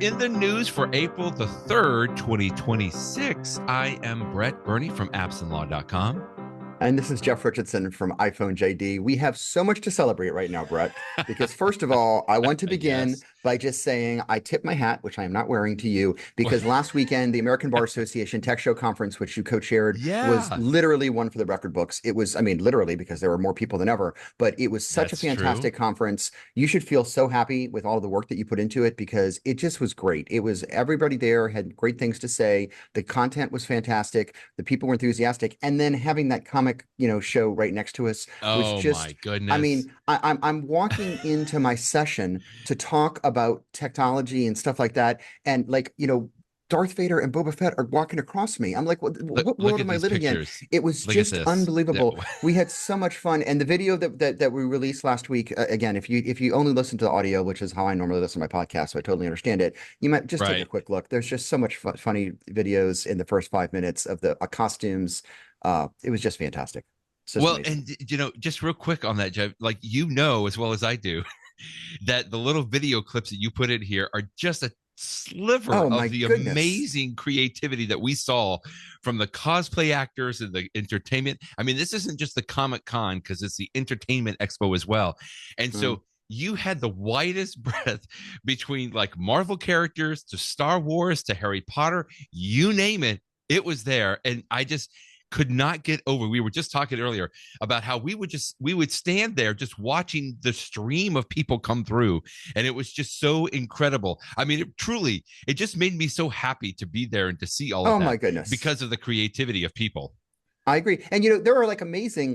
in the news for April the 3rd, 2026, I am Brett Burney from appsandlaw.com. And this is Jeff Richardson from iPhone JD. We have so much to celebrate right now, Brett, because first of all, I want to begin by just saying I tip my hat, which I am not wearing, to you, because last weekend, the American Bar Association Tech Show Conference, which you co-chaired, was literally one for the record books. It was, I mean, literally, because there were more people than ever, but it was such a fantastic conference. You should feel so happy with all the work that you put into it, because it just was great. It was, everybody there had great things to say. The content was fantastic. The people were enthusiastic. And then having that comic, show right next to us was just, my goodness. I mean, I'm walking into my session to talk about technology and stuff like that. And Darth Vader and Boba Fett are walking across me. I'm like, what world am I living in? It was just unbelievable. Yeah. We had so much fun. And the video that we released last week, again, if you only listen to the audio, which is how I normally listen to my podcast, so I totally understand it, you might just take a quick look. There's just so much funny videos in the first 5 minutes of the costumes. It was just fantastic. Amazing. And just real quick on that, Jeff, as well as I do, that the little video clips that you put in here are just a sliver of the amazing creativity that we saw from the cosplay actors and the entertainment. I mean, this isn't just the Comic-Con, because it's the entertainment expo as well. And so you had the widest breadth between like Marvel characters to Star Wars to Harry Potter, you name it, it was there. And I just could not get over. We were just talking earlier about how we would stand there just watching the stream of people come through, and it was just so incredible. I mean, it just made me so happy to be there and to see all of that. Oh my goodness. Because of the creativity of people. I agree. And there are like amazing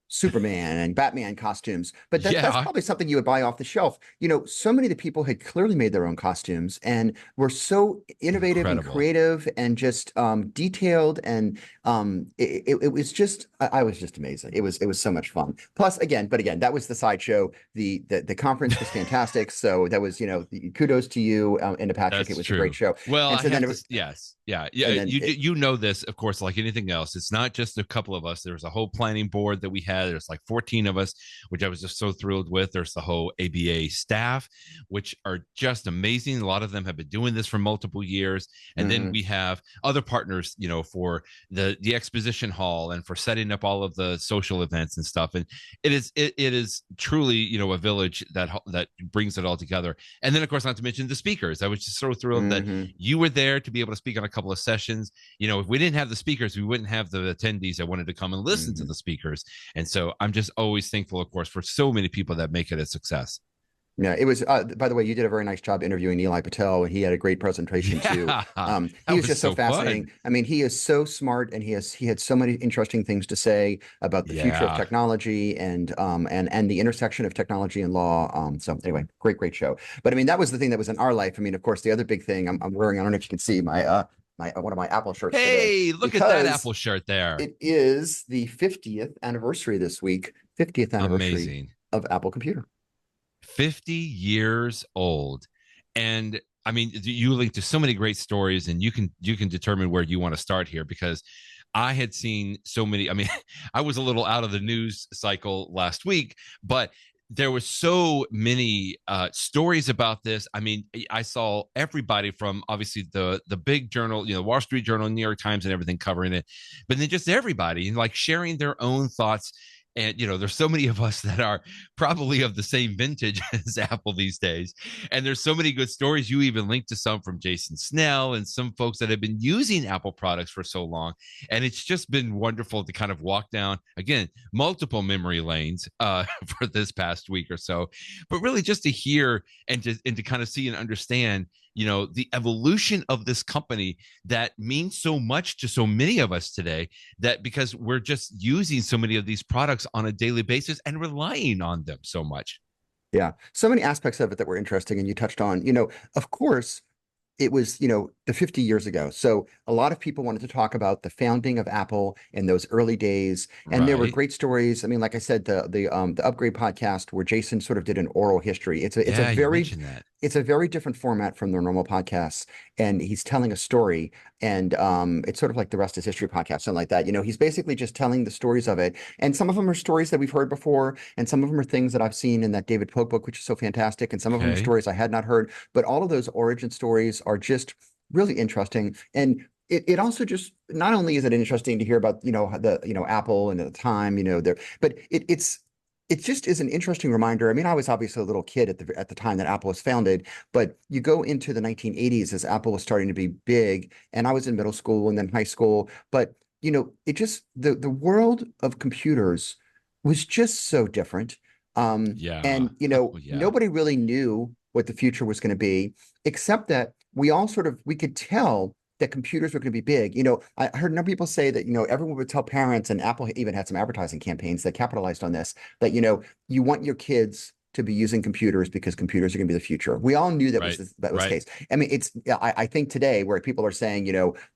Superman and Batman costumes, but that's probably something you would buy off the shelf. So many of the people had clearly made their own costumes and were so innovative and creative and just detailed. And it was just, I was just amazing. It was so much fun. Plus, again, that was the sideshow. The conference was fantastic. So that was, kudos to you and to Patrick. It was a great show. Well, and so then it was, Yeah. You know this, of course, like anything else. It's not just a couple of us. There's a whole planning board that we had. There's like 14 of us, which I was just so thrilled with. There's the whole ABA staff, which are just amazing. A lot of them have been doing this for multiple years. And then we have other partners, for the exposition hall and for setting up all of the social events and stuff. And it is truly, a village that brings it all together. And then, of course, not to mention the speakers. I was just so thrilled that you were there to be able to speak on a couple of sessions. If we didn't have the speakers, we wouldn't have the attendees that wanted to come and listen to the speakers. And so I'm just always thankful, of course, for so many people that make it a success. Yeah, it was, by the way, you did a very nice job interviewing Nilay Patel, and he had a great presentation too. He was just so fascinating. Fun. I mean, he is so smart, and he had so many interesting things to say about the future of technology and the intersection of technology and law. So anyway, great show. But I mean, that was the thing that was in our life. I mean, of course, the other big thing I'm wearing, I don't know if you can see my one of my Apple shirts. Hey, look at that Apple shirt there. It is the 50th anniversary this week. 50th anniversary of Apple Computer. 50 years old. And I mean, you link to so many great stories, and you can determine where you want to start here, because I had seen so many. I mean, I was a little out of the news cycle last week, but there were so many stories about this. I mean, I saw everybody from obviously the big journal, Wall Street Journal, New York Times, and everything covering it, but then just everybody like sharing their own thoughts. And, there's so many of us that are probably of the same vintage as Apple these days. And there's so many good stories. You even linked to some from Jason Snell and some folks that have been using Apple products for so long. And it's just been wonderful to kind of walk down, again, multiple memory lanes for this past week or so. But really just to hear and to kind of see and understand, the evolution of this company that means so much to so many of us today, that because we're just using so many of these products on a daily basis and relying on them so much. Yeah. So many aspects of it that were interesting. And you touched on, of course, it was, the 50 years ago. So a lot of people wanted to talk about the founding of Apple in those early days, and there were Right. great stories. I mean, like I said, the Upgrade podcast where Jason sort of did an oral history. Yeah, you mentioned that. It's a very different format from the normal podcasts, and he's telling a story, and it's sort of like the rest is history podcast, something like that. He's basically just telling the stories of it, and some of them are stories that we've heard before, and some of them are things that I've seen in that David Pogue book, which is so fantastic, and some of them are Okay. stories I had not heard. But all of those origin stories are just really interesting. And it also just not only is it interesting to hear about, Apple and at the time, there, but it just is an interesting reminder. I mean, I was obviously a little kid at the time that Apple was founded, but you go into the 1980s as Apple was starting to be big, and I was in middle school and then high school. But it just the world of computers was just so different. Yeah. And Oh, yeah. nobody really knew what the future was going to be, except that we could tell that computers were going to be big. I heard a number of people say that, everyone would tell parents, and Apple even had some advertising campaigns that capitalized on this, that, you want your kids to be using computers because computers are going to be the future. We all knew Right. that was the Right. case. I mean, I think today where people are saying,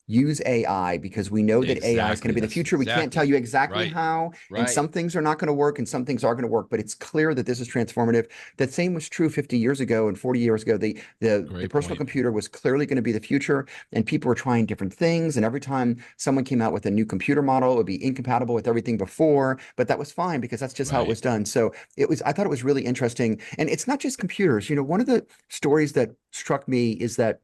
use AI because we know that AI is going to Exactly. be the That's future. We can't tell exactly you exactly right. how, and Right. some things are not going to work and some things are going to work, but it's clear that this is transformative. That same was true 50 years ago and 40 years ago. The Great personal point. computer was clearly going to be the future, and people were trying different things. And every time someone came out with a new computer model, it would be incompatible with everything before, but that was fine because that's just how it Right. was done. So I thought it was really interesting. And it's not just computers. One of the stories that struck me is that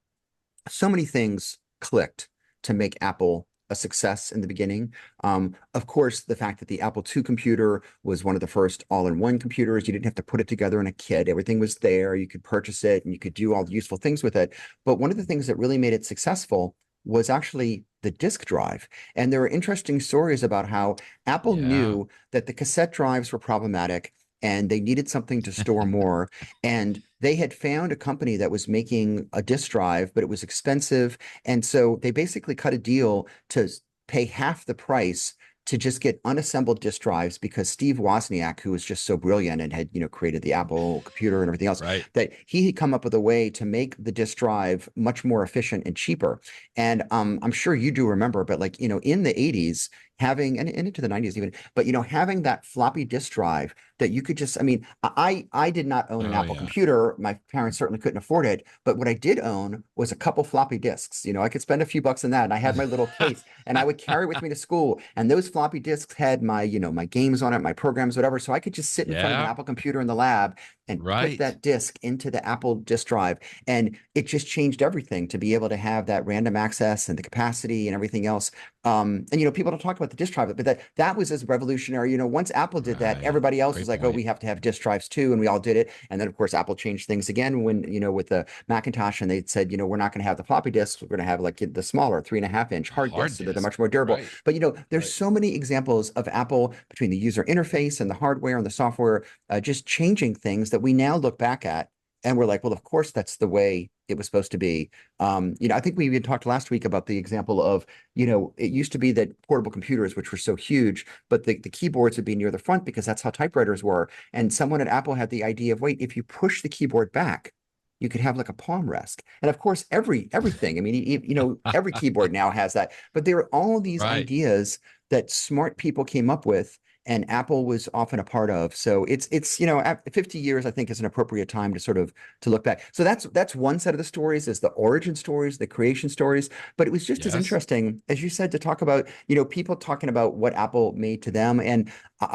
so many things clicked to make Apple a success in the beginning. Of course, the fact that the Apple II computer was one of the first all-in-one computers. You didn't have to put it together in a kit. Everything was there. You could purchase it and you could do all the useful things with it. But one of the things that really made it successful was actually the disk drive. And there are interesting stories about how Apple Yeah. knew that the cassette drives were problematic and they needed something to store more. And they had found a company that was making a disk drive, but it was expensive. And so they basically cut a deal to pay half the price to just get unassembled disk drives because Steve Wozniak, who was just so brilliant and had, created the Apple computer and everything else, Right. that he had come up with a way to make the disk drive much more efficient and cheaper. And I'm sure you do remember, but like, in the 80s, having and into the 90s even, but having that floppy disk drive that you could just, I mean, I did not own an Oh Apple yeah. computer. My parents certainly couldn't afford it, but what I did own was a couple floppy disks. I could spend a few bucks on that, and I had my little case, and I would carry it with me to school. And those floppy disks had my, my games on it, my programs, whatever. So I could just sit in front of an Yeah. Apple computer in the lab and put Right. that disk into the Apple disk drive, and it just changed everything to be able to have that random access and the capacity and everything else. And people don't talk about the disk drive, but that was as revolutionary. Once Apple did that, Right. everybody else was Great like, "Oh, point. we have to have disk drives too," and we all did it. And then, of course, Apple changed things again when with the Macintosh, and they said, we're not going to have the floppy disks. We're going to have like the smaller 3.5-inch hard disks, Hard so that they're disk. much more durable. Right. But there's Right. so many examples of Apple between the user interface and the hardware and the software, just changing things that we now look back at. And we're like, well, of course, that's the way it was supposed to be. I think we even talked last week about the example of, it used to be that portable computers, which were so huge, but the keyboards would be near the front because that's how typewriters were. And someone at Apple had the idea of, wait, if you push the keyboard back, you could have like a palm rest. And of course, everything, I mean, every keyboard now has that. But there are all these Right. ideas that smart people came up with and Apple was often a part of. So it's at 50 years, I think is an appropriate time to sort of to look back. So that's one set of the stories is the origin stories, the creation stories. But it was just as Yes. interesting, as you said, to talk about, people talking about what Apple made to them and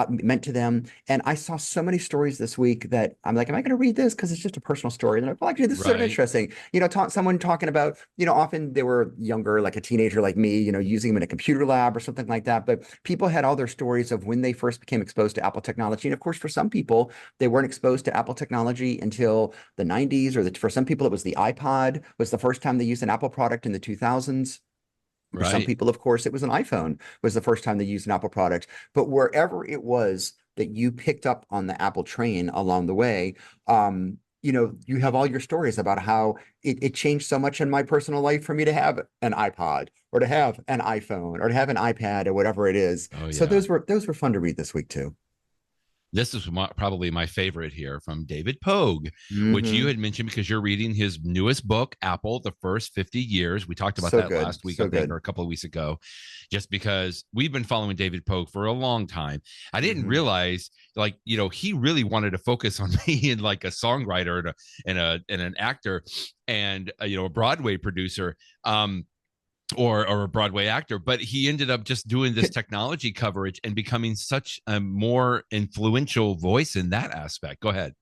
meant to them. And I saw so many stories this week that I'm like, am I going to read this? Because it's just a personal story. And I'm like, well, actually, this is sort of Right. interesting. Someone talking about, often they were younger, like a teenager like me, using them in a computer lab or something like that. But people had all their stories of when they first became exposed to Apple technology. And of course, for some people, they weren't exposed to Apple technology until the 90s, or for some people, it was the iPod was the first time they used an Apple product in the 2000s. For some Right. people, of course, it was an iPhone was the first time they used an Apple product. But wherever it was that you picked up on the Apple train along the way, you have all your stories about how it changed so much in my personal life for me to have an iPod or to have an iPhone or to have an iPad or whatever it is. Oh So yeah. those were fun to read this week too. This is probably my favorite here from David Pogue, which you Hmm. had mentioned because you're reading his newest book, Apple, The First 50 Years. We talked about So that good. last week, I So think, good. or a couple of weeks ago, just because we've been following David Pogue for a long time. I didn't Hmm. realize, like, he really wanted to focus on being like a songwriter and an actor and, a Broadway producer. Or a Broadway actor, but he ended up just doing this technology coverage and becoming such a more influential voice in that aspect. Go ahead.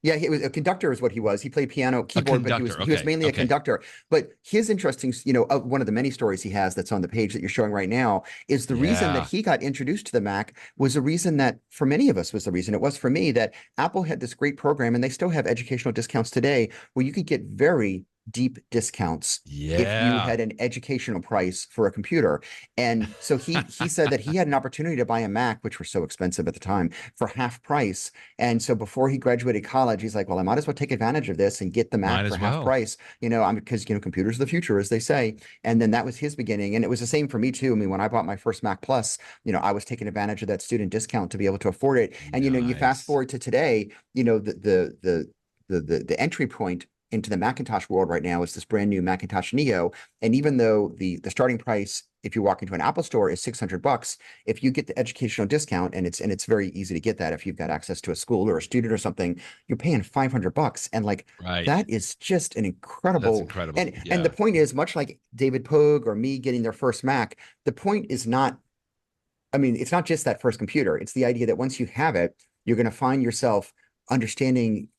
Yeah, he was a conductor is what he was. He played piano, A keyboard, but he was conductor. he was Okay. mainly a Okay. conductor. But his interesting, one of the many stories he has that's on the page that you're showing right now is the reason that Yeah. he got introduced to the Mac was a reason that for many of us was the reason it was for me that Apple had this great program and they still have educational discounts today where you could get very deep discounts if you Yeah. had an educational price for a computer. And so he said that he had an opportunity to buy a Mac, which were so expensive at the time, for half price. And so before he graduated college, he's like, well, I might as well take advantage of this and get the Might Mac for as half well. price, I'm because, computers are the future, as they say. And then that was his beginning. And it was the same for me too. I mean, when I bought my first Mac Plus, I was taking advantage of that student discount to be able to afford it. And, you fast Nice. forward to today, the entry point into the Macintosh world right now is this brand new Macintosh Neo. And even though the starting price, if you walk into an Apple store, is $600, if you get the educational discount, and it's very easy to get that if you've got access to a school or a student or something, you're paying $500, and like Right. that is just an That's incredible. incredible. And the Yeah. point is, much like David Pogue or me getting their first Mac, the point is not. I mean, it's not just that first computer. It's the idea that once you have it, you're going to find yourself understanding,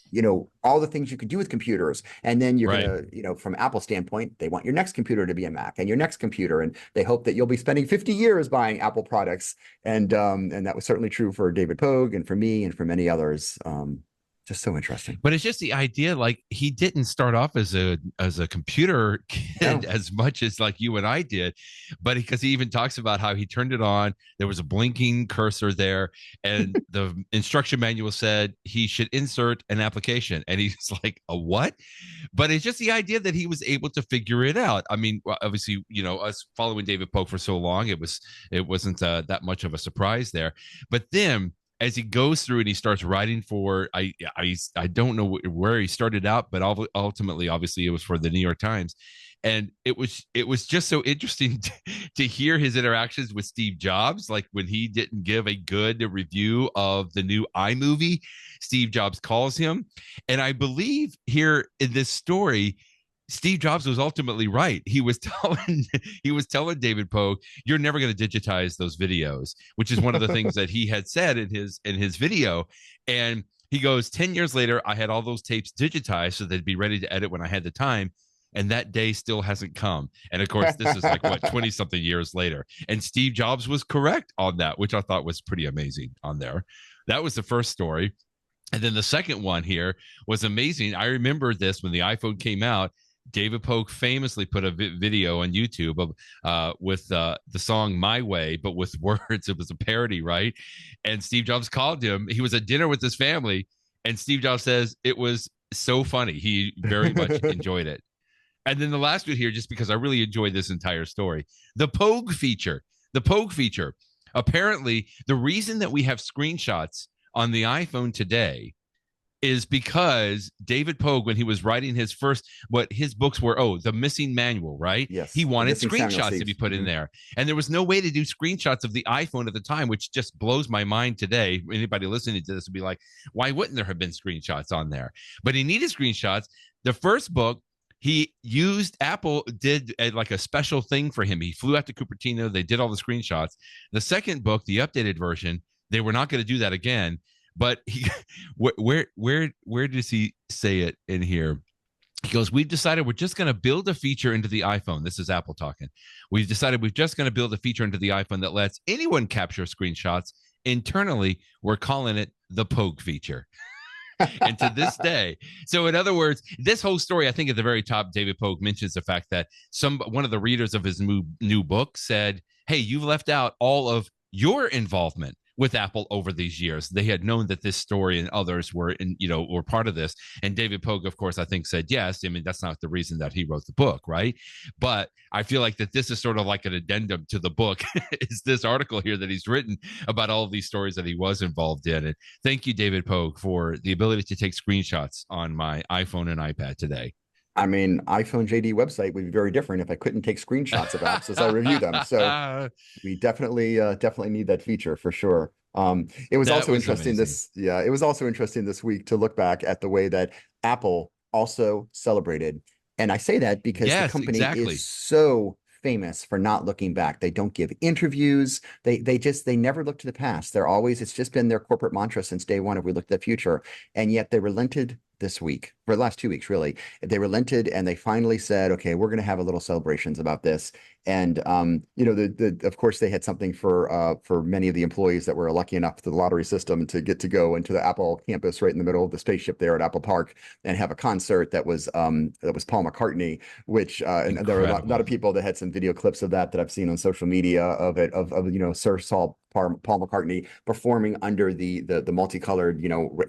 all the things you could do with computers. And then you're going Right. to, from Apple standpoint, they want your next computer to be a Mac and your next computer. And they hope that you'll be spending 50 years buying Apple products. And that was certainly true for David Pogue and for me and for many others. Just so interesting. But it's just the idea, like he didn't start off as a computer kid No. as much as like you and I did, but because he even talks about how he turned it on, there was a blinking cursor there, and the instruction manual said he should insert an application, and he's like, a what? But it's just the idea that he was able to figure it out. I mean, obviously, us following David Pogue for so long, it wasn't that much of a surprise there, but then as he goes through and he starts writing for I don't know where he started out, but ultimately, obviously, it was for the New York Times, and it was just so interesting to hear his interactions with Steve Jobs, like when he didn't give a good review of the new iMovie, Steve Jobs calls him, and I believe here in this story, Steve Jobs was ultimately right. He was telling David Pogue, "You're never going to digitize those videos," which is one of the things that he had said in his video. And he goes, 10 years later, I had all those tapes digitized so they'd be ready to edit when I had the time. And that day still hasn't come. And of course, this is like what 20 something years later. And Steve Jobs was correct on that, which I thought was pretty amazing on there. That was the first story. And then the second one here was amazing. I remember this when the iPhone came out. David Pogue famously put a video on YouTube of with the song "My Way," but with words. It was a parody, right? And Steve Jobs called him. He was at dinner with his family, and Steve Jobs says it was so funny. He very much enjoyed it. And then the last one here, just because I really enjoyed this entire story, the Pogue feature. The Pogue feature. Apparently, the reason that we have screenshots on the iPhone today is because David Pogue, when he was writing what his books were, the missing manual, right? He Yes, the wanted missing Samuel screenshots to be seeds. put in there. And there was no way to do screenshots of the iPhone at the time, which just blows my mind today. Anybody listening to this would be like, why wouldn't there have been screenshots on there? But he needed screenshots. The first book, Apple did like a special thing for him. He flew out to Cupertino. They did all the screenshots. The second book, the updated version, they were not going to do that again. But where does he say it in here? He goes, we've decided we're just going to build a feature into the iPhone. This is Apple talking. We've decided we're just going to build a feature into the iPhone that lets anyone capture screenshots. Internally, we're calling it the Pogue feature. And to this day, so in other words, this whole story, I think at the very top, David Pogue mentions the fact that one of the readers of his new book said, hey, you've left out all of your involvement with Apple over these years. They had known that this story and others were were part of this. And David Pogue, of course, I think said yes. I mean, that's not the reason that he wrote the book, right? But I feel like that this is sort of like an addendum to the book is this article here that he's written about all of these stories that he was involved in. And thank you, David Pogue, for the ability to take screenshots on my iPhone and iPad today. I mean, iPhone JD website would be very different if I couldn't take screenshots of apps as I review them. So we definitely need that feature for sure. It was also interesting it was also interesting this week to look back at the way that Apple also celebrated. And I say that because the company is so famous for not looking back. They don't give interviews. They never look to the past. It's just been their corporate mantra since day one. If we look at the future, and yet they relented this week, for the last 2 weeks, really. They relented and they finally said, okay, we're going to have a little celebrations about this. And, of course, they had something for many of the employees that were lucky enough to the lottery system to get to go into the Apple campus right in the middle of the spaceship there at Apple Park and have a concert that was Paul McCartney, which and there were a lot of people that had some video clips of that I've seen on social media of it, of Sir Saul Paul McCartney performing under the multicolored,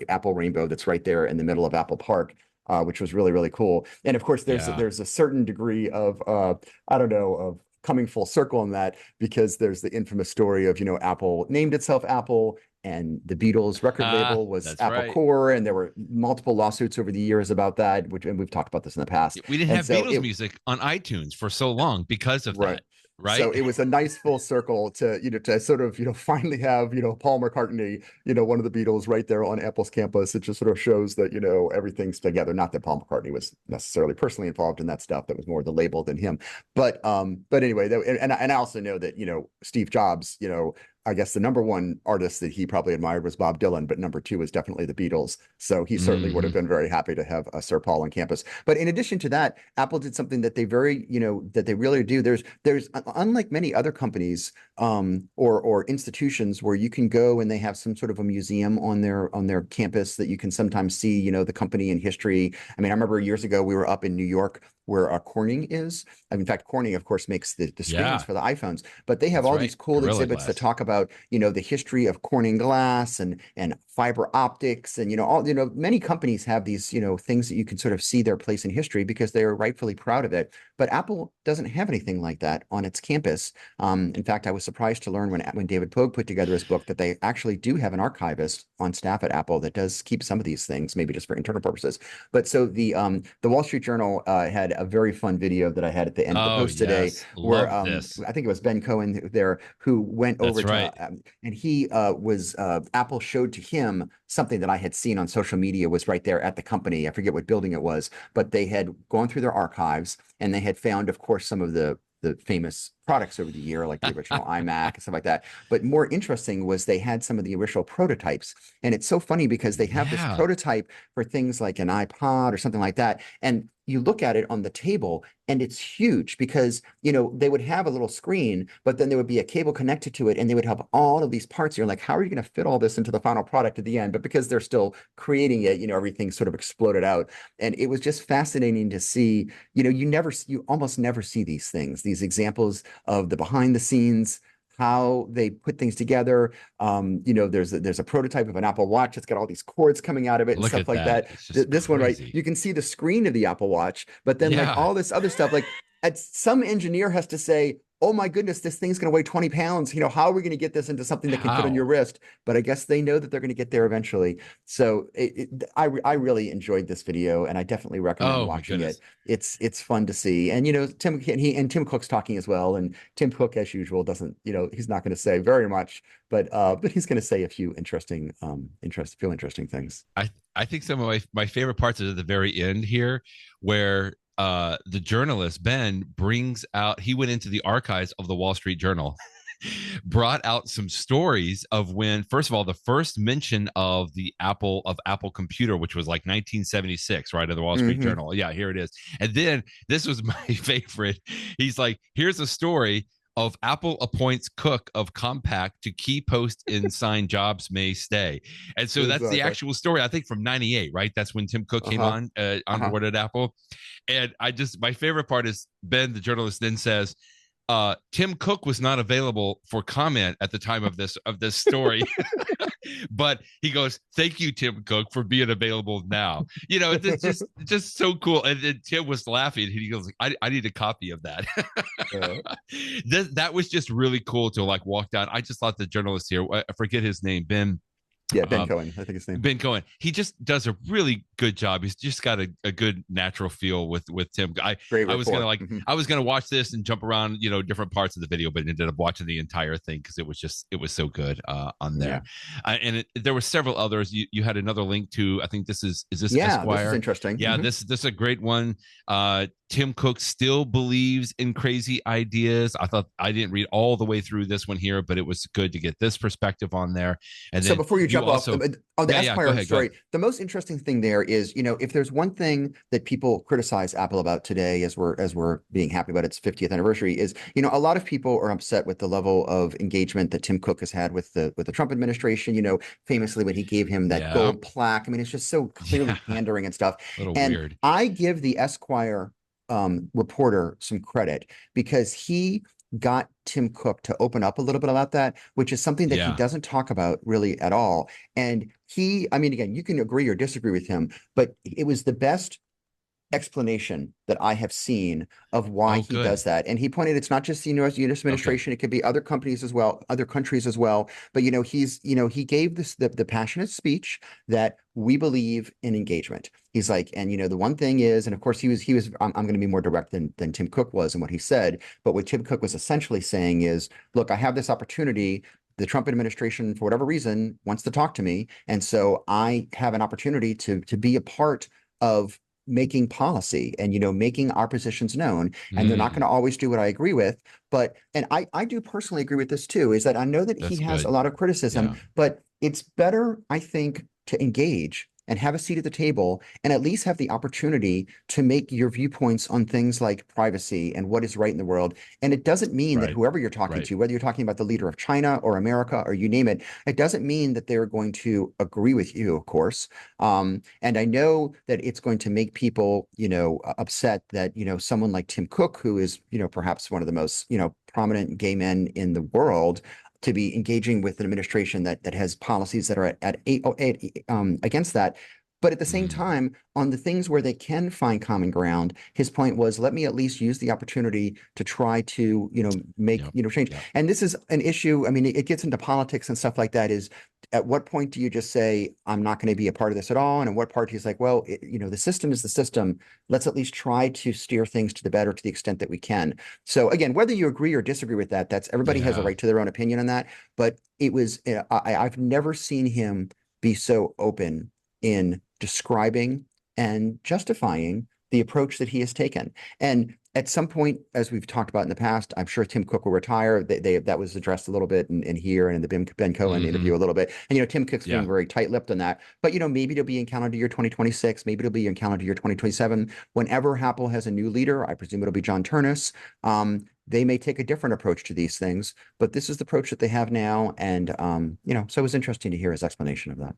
Apple rainbow that's right there in the middle of Apple Park, which was really, really cool. And of course, there's a certain degree of of coming full circle in that, because there's the infamous story of, Apple named itself Apple and the Beatles record label was Apple Corps, and there were multiple lawsuits over the years about that, and we've talked about this in the past. We didn't have Beatles music on iTunes for so long because of that. Right. So it was a nice full circle to, to sort of, finally have, Paul McCartney, one of the Beatles right there on Apple's campus. It just sort of shows that, everything's together. Not that Paul McCartney was necessarily personally involved in that stuff. That was more the label than him. But anyway, and I also know that, Steve Jobs, I guess the number one artist that he probably admired was Bob Dylan, but number two was definitely the Beatles. So he certainly would have been very happy to have Sir Paul on campus. But in addition to that, Apple did something that they that they really do. There's unlike many other companies or institutions where you can go and they have some sort of a museum on their campus that you can sometimes see, the company and history. I mean, I remember years ago we were up in New York where Corning is. In fact, Corning, of course, makes the screens for the iPhones, but they have all these cool exhibits that talk about, the history of Corning glass and fiber optics. And, many companies have these, things that you can sort of see their place in history because they are rightfully proud of it. But Apple doesn't have anything like that on its campus. In fact, I was surprised to learn when David Pogue put together his book that they actually do have an archivist on staff at Apple that does keep some of these things, maybe just for internal purposes. But so the Wall Street Journal had a very fun video that I had at the end of the post today, where I think it was Ben Cohen there who went over to, and he Apple showed to him something that I had seen on social media was right there at the company. I forget what building it was, but they had gone through their archives and they had found, of course, some of the famous products over the year, like the original iMac and stuff like that. But more interesting was they had some of the original prototypes. And it's so funny because they have this prototype for things like an iPod or something like that. And you look at it on the table and it's huge because, they would have a little screen, but then there would be a cable connected to it and they would have all of these parts. You're like, how are you going to fit all this into the final product at the end? But because they're still creating it, everything sort of exploded out. And it was just fascinating to see, you almost never see these things, these examples of the behind the scenes, how they put things together. There's a prototype of an Apple Watch that's got all these cords coming out of it and stuff like that. This one, right? You can see the screen of the Apple Watch, but then like all this other stuff, like some engineer has to say, oh my goodness, this thing's going to weigh 20 pounds. How are we going to get this into something that can fit on your wrist? But I guess they know that they're going to get there eventually. So I really enjoyed this video and I definitely recommend watching it. It's fun to see. And, Tim Cook's talking as well. And Tim Cook, as usual, doesn't, he's not going to say very much, but he's going to say a few interesting things. I think some of my favorite parts are at the very end here where the journalist Ben brings out, he went into the archives of the Wall Street Journal, brought out some stories of when, first of all, the first mention of the Apple computer, which was like 1976, right, of the Wall Street Journal. Yeah, here it is. And then this was my favorite. He's like, here's a story of Apple appoints cook of Compaq to key post in sign Jobs may stay. And so that's the actual story, I think from 98, right? That's when Tim Cook came on board at Apple. And my favorite part is Ben, the journalist, then says, Tim Cook was not available for comment at the time of this story. But he goes, "Thank you, Tim Cook, for being available now." It's just so cool. And then Tim was laughing. He goes, I need a copy of that." That was just really cool to like walk down. I just thought the journalist here, I forget his name, Ben. Yeah, Ben Cohen, I think his name. Ben Cohen. He just does a really good job. He's just got a good natural feel with Tim. Great I was gonna rapport. I was gonna watch this and jump around, different parts of the video, but ended up watching the entire thing because it was so good on there. And there were several others. You had another link to, I think this is this Esquire? This is interesting. Yeah, this is a great one. Tim Cook still believes in crazy ideas. I thought, I didn't read all the way through this one here, but it was good to get this perspective on there. And so then before you jump off on the Esquire story, the most interesting thing there is, if there's one thing that people criticize Apple about today, as we're being happy about its 50th anniversary, is, a lot of people are upset with the level of engagement that Tim Cook has had with the Trump administration. Famously when he gave him that gold plaque. I mean, it's just so clearly pandering and stuff. A little and weird. I give the Esquire reporter some credit, because he got Tim Cook to open up a little bit about that, which is something that he doesn't talk about really at all. And again, you can agree or disagree with him, but it was the best explanation that I have seen of why he does that. And he pointed, it's not just the U.S. administration, it could be other companies as well, other countries as well. But, he gave this the passionate speech that we believe in engagement. He's like, and, the one thing is, and of course he was, I'm going to be more direct than Tim Cook was in what he said. But what Tim Cook was essentially saying is, look, I have this opportunity. The Trump administration, for whatever reason, wants to talk to me. And so I have an opportunity to be a part of making policy and, making our positions known. And they're not going to always do what I agree with. But, and I do personally agree with this too, is that I know that he has a lot of criticism, but it's better, I think, to engage and have a seat at the table and at least have the opportunity to make your viewpoints on things like privacy and what is right in the world. And it doesn't mean that whoever you're talking to, whether you're talking about the leader of China or America or you name it, it doesn't mean that they're going to agree with you, of course. And I know that it's going to make people, upset that, someone like Tim Cook, who is, perhaps one of the most, prominent gay men in the world, to be engaging with an administration that has policies that are against that. But at the same time, on the things where they can find common ground, his point was, let me at least use the opportunity to try to, make, change. And this is an issue. I mean, it gets into politics and stuff like that, is at what point do you just say, I'm not going to be a part of this at all? And at what part he's like, well, the system is the system. Let's at least try to steer things to the better to the extent that we can. So again, whether you agree or disagree with that, that's everybody has a right to their own opinion on that. But it was, I've never seen him be so open in describing and justifying the approach that he has taken. And at some point, as we've talked about in the past, I'm sure Tim Cook will retire. That was addressed a little bit in here and in the Ben Cohen interview a little bit. And, Tim Cook's being very tight-lipped on that. But, maybe it'll be in calendar year 2026. Maybe it'll be in calendar year 2027. Whenever Apple has a new leader, I presume it'll be John Ternus. They may take a different approach to these things. But this is the approach that they have now. And, so it was interesting to hear his explanation of that.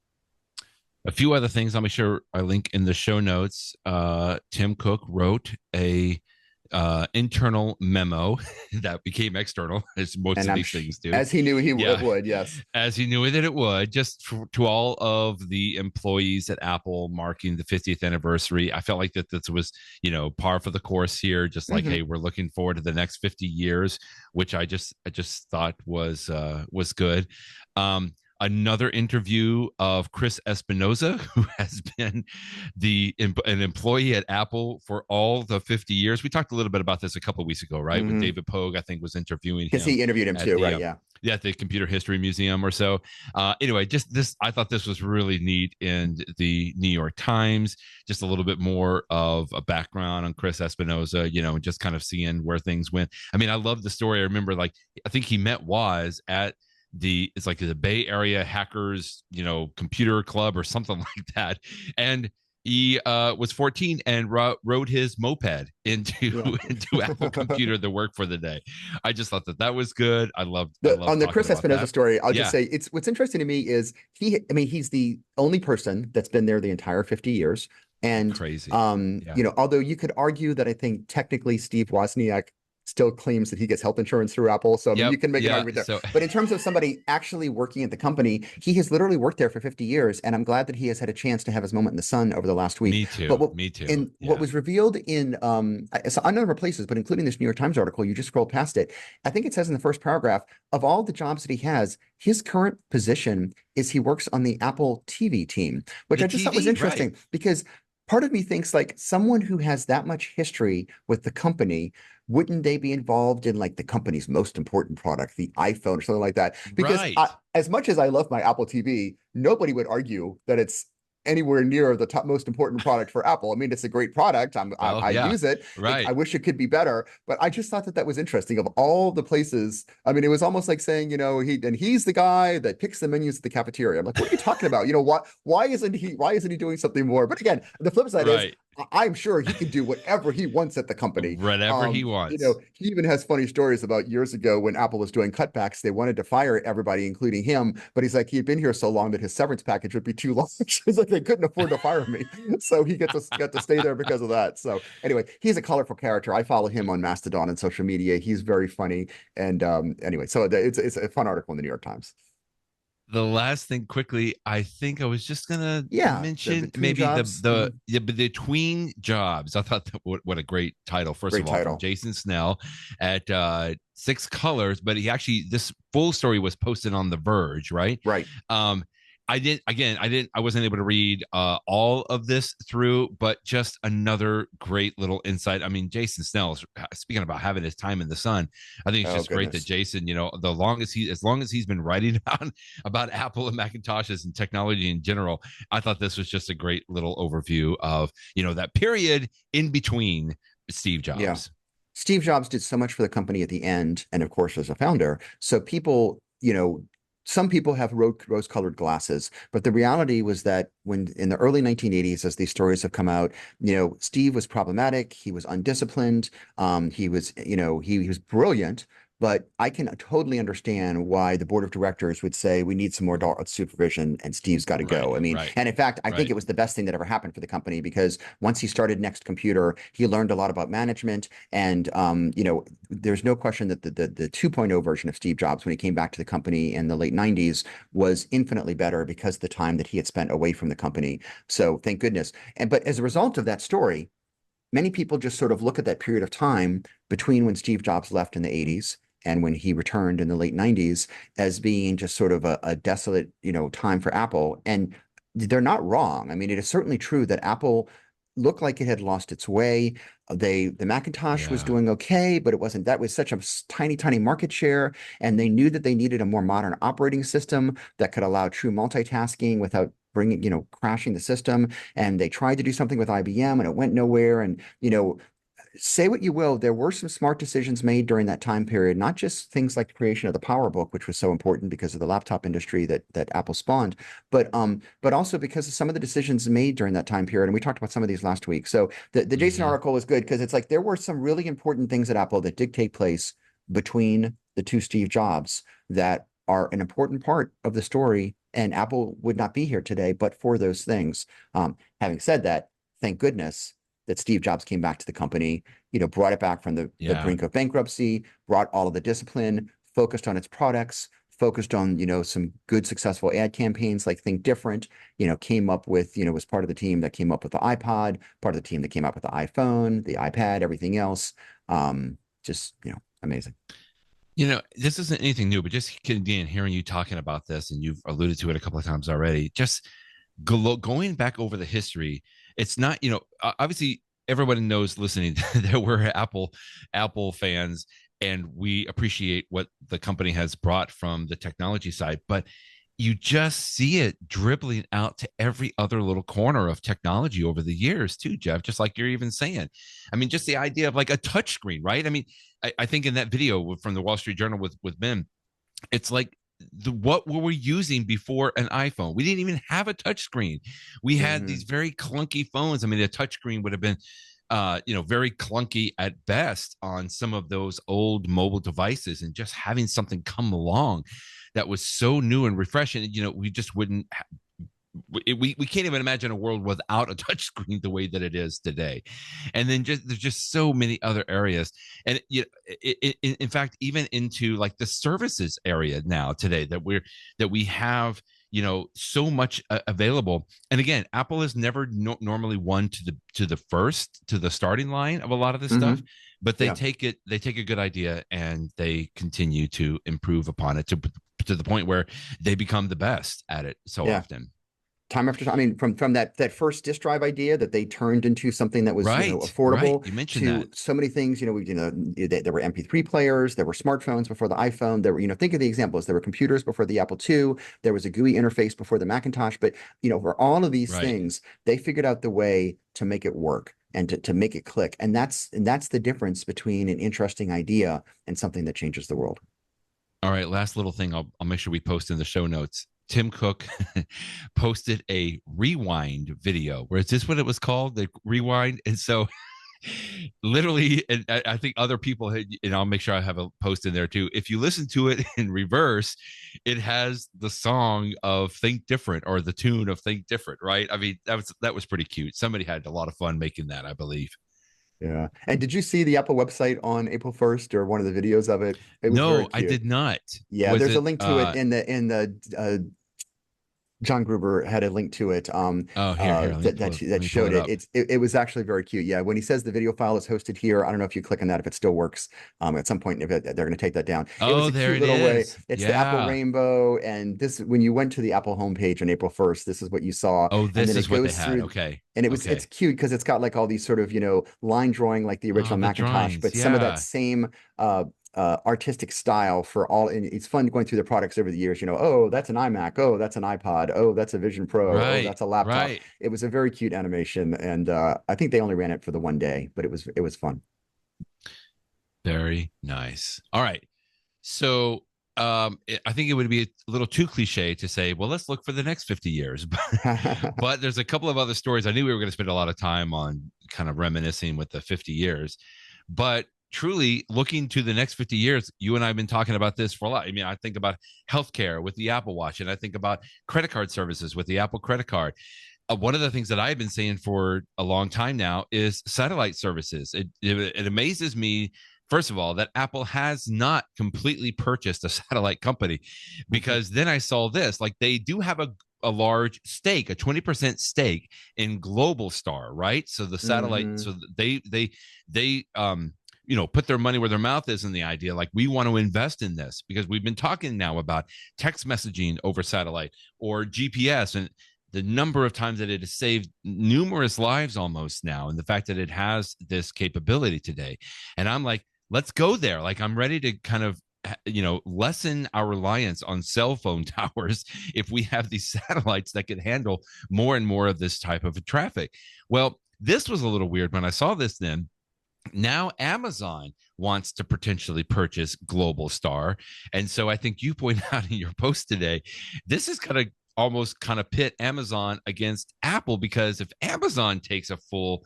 A few other things I'll make sure I link in the show notes. Tim Cook wrote a internal memo that became external, as most of these things do. As he knew it would, yes. As he knew that it would, just to all of the employees at Apple marking the 50th anniversary. I felt like that this was, par for the course here. Just like, hey, we're looking forward to the next 50 years, which I just thought was good. Another interview of Chris Espinosa, who has been an employee at Apple for all the 50 years. We talked a little bit about this a couple of weeks ago, right? With David Pogue, I think, was interviewing him. Because he interviewed him too, right? Yeah, at the Computer History Museum or so. Anyway, just this, I thought this was really neat in the New York Times. Just a little bit more of a background on Chris Espinosa, just kind of seeing where things went. I mean, I love the story. I remember, I think he met Woz at it's like the Bay Area Hackers, computer club or something like that. And he was 14 and rode his moped into Apple Computer to work for the day. I just thought that was good. I loved on the Chris Espinosa story. I'll just say what's interesting to me is he's the only person that's been there the entire 50 years. And crazy. although you could argue that I think technically Steve Wozniak still claims that he gets health insurance through Apple. So I mean, Yep. you can make an Yeah. argument there. So But in terms of somebody actually working at the company, he has literally worked there for 50 years, and I'm glad that he has had a chance to have his moment in the sun over the last week. me But too. Me too. what Yeah. was revealed in so a number of places, but including this New York Times article, you just scrolled past it. I think it says in the first paragraph, of all the jobs that he has, his current position is he works on the Apple TV team, which The I just thought was TV, right. interesting because part of me thinks like someone who has that much history with the company, wouldn't they be involved in like the company's most important product, the iPhone or something like that? Because Right. as much as I love my Apple TV, nobody would argue that it's anywhere near the top most important product for Apple. I mean, it's a great product. Well, I yeah. use it. I Right. wish it could be better, but I just thought that that was interesting. Of all the places, I mean, it was almost like saying, he's the guy that picks the menus at the cafeteria. I'm like, what are you talking about? Why isn't he doing something more? But again, the flip side is Right. I'm sure he can do whatever he wants at the company. Whatever he wants. He even has funny stories about years ago when Apple was doing cutbacks. They wanted to fire everybody, including him, but he's like, he'd been here so long that his severance package would be too large. It's like they couldn't afford to fire me, so he got to stay there because of that. So anyway, he's a colorful character. I follow him on Mastodon and social media. He's very funny, and anyway, so it's a fun article in the New York Times. The last thing quickly, I think I was just gonna Yeah, the mention between maybe jobs, the between jobs. I thought that what a great title. First great of all, from title. Jason Snell at Six Colors, but he actually this full story was posted on the Verge, right? Right. I wasn't able to read all of this through, but just another great little insight. I mean, Jason Snell, speaking about having his time in the sun, I think it's Oh just great that goodness. Jason, as long as he's been writing about Apple and Macintoshes and technology in general, I thought this was just a great little overview of, that period in between Steve Yeah. Jobs. Steve Jobs did so much for the company at the end, and of course, as a founder. So people, some people have rose-colored glasses, but the reality was that when in the early 1980s, as these stories have come out, Steve was problematic. He was undisciplined. He was brilliant. But I can totally understand why the board of directors would say we need some more adult supervision and Steve's got to Right, go. I mean, right, and in fact, I think right. it was the best thing that ever happened for the company because once he started Next Computer, he learned a lot about management. And there's no question that the 2.0 version of Steve Jobs, when he came back to the company in the late 90s, was infinitely better because of the time that he had spent away from the company. So thank goodness. But as a result of that story, many people just sort of look at that period of time between when Steve Jobs left in the 80s and when he returned in the late 90s as being just sort of a desolate, time for Apple. And they're not wrong. I mean, it is certainly true that Apple looked like it had lost its way. The Macintosh was Yeah. doing okay, but that was such a tiny, tiny market share. And they knew that they needed a more modern operating system that could allow true multitasking without crashing the system. And they tried to do something with IBM and it went nowhere. And, say what you will, there were some smart decisions made during that time period, not just things like the creation of the PowerBook, which was so important because of the laptop industry that Apple spawned, but also because of some of the decisions made during that time period. And we talked about some of these last week. So the Jason Hmm. article is good because it's like there were some really important things at Apple that did take place between the two Steve Jobs that are an important part of the story. And Apple would not be here today, but for those things. Having said that, thank goodness that Steve Jobs came back to the company, brought it back from the Yeah. brink of bankruptcy, brought all of the discipline, focused on its products, focused on, some good successful ad campaigns like Think Different, came up with, was part of the team that came up with the iPod, part of the team that came up with the iPhone, the iPad, everything else. Just, amazing. This isn't anything new, but just again, hearing you talking about this, and you've alluded to it a couple of times already, just going back over the history, it's not, obviously everybody knows listening that we're Apple fans and we appreciate what the company has brought from the technology side, but you just see it dribbling out to every other little corner of technology over the years too, Jeff, just like you're even saying. I mean, just the idea of like a touch screen, right? I mean, I think in that video from the Wall Street Journal with Ben, it's like what were we using before an iPhone? We didn't even have a touch screen. We had Mm-hmm. these very clunky phones. I mean, the touch screen would have been very clunky at best on some of those old mobile devices, and just having something come along that was so new and refreshing, we just wouldn't we can't even imagine a world without a touchscreen the way that it is today. And then just there's just so many other areas, and you know, in fact, even into like the services area now today that we have, you know, so much available. And again, Apple is never normally one to the starting line of a lot of this Hmm. stuff, but Yeah. they take a good idea and they continue to improve upon it to the point where they become the best at it so Yeah. often. Time after time. I mean, from that first disk drive idea that they turned into something that was, Right, right. affordable, You mentioned that. to so many things. There were MP3 players, there were smartphones before the iPhone. There were, think of the examples. There were computers before the Apple II. There was a GUI interface before the Macintosh. But for all of these Right. things, they figured out the way to make it work and to make it click. And that's the difference between an interesting idea and something that changes the world. All right, last little thing I'll make sure we post in the show notes. Tim Cook posted a rewind video. Where is this what it was called? The rewind. And so literally, and I think other people had, and I'll make sure I have a post in there too. If you listen to it in reverse, it has the song of Think Different, or the tune of Think Different, right? I mean, that was pretty cute. Somebody had a lot of fun making that, I believe. Yeah. And did you see the Apple website on April 1st, or one of the videos of it? It was very No, I cute. did not. Yeah, Was there's a it link to it in the John Gruber had a link to it, oh, here, let me pull it, let that me pull showed it it. up. It was actually very cute. Yeah, when he says the video file is hosted here, I don't know if you click on that, if it still works. At some point, if they're going to take that down. It was Oh, a there cute it little way. is. It's the Apple Yeah. rainbow, and this, when you went to the Apple homepage on April 1st, this is what you saw, Oh, and this then is it what they goes had. through. Okay. And it's Okay. cute because it's got like all these sort of line drawing like the Oh, original the Macintosh, drawings. but some of that Yeah. same artistic style for all. And it's fun going through the products over the years. Oh, that's an iMac. Oh, that's an iPod. Oh, that's a Vision Pro. Oh, Right. that's a laptop. Right. It was a very cute animation, and I think they only ran it for the one day, but it was fun. Very nice. All right. So I think it would be a little too cliche to say, well, let's look for the next 50 years. But there's a couple of other stories. I knew we were going to spend a lot of time on kind of reminiscing with the 50 years. But truly looking to the next 50 years, you and I have been talking about this for a lot. I mean, I think about healthcare with the Apple Watch, and I think about credit card services with the Apple credit card. One of the things that I've been saying for a long time now is satellite services. It amazes me, first of all, that Apple has not completely purchased a satellite company, because then I saw this, like they do have a large stake, a 20% stake in Global Star, right? So the satellite, Hmm. so they put their money where their mouth is in the idea, like we want to invest in this because we've been talking now about text messaging over satellite or GPS, and the number of times that it has saved numerous lives almost now, and the fact that it has this capability today. And I'm like, let's go there. Like I'm ready to kind of lessen our reliance on cell phone towers if we have these satellites that can handle more and more of this type of traffic. Well, this was a little weird when I saw this. Then now Amazon wants to potentially purchase Global Star. And so I think you point out in your post today, this is kind of almost kind of pit Amazon against Apple, because if Amazon takes a full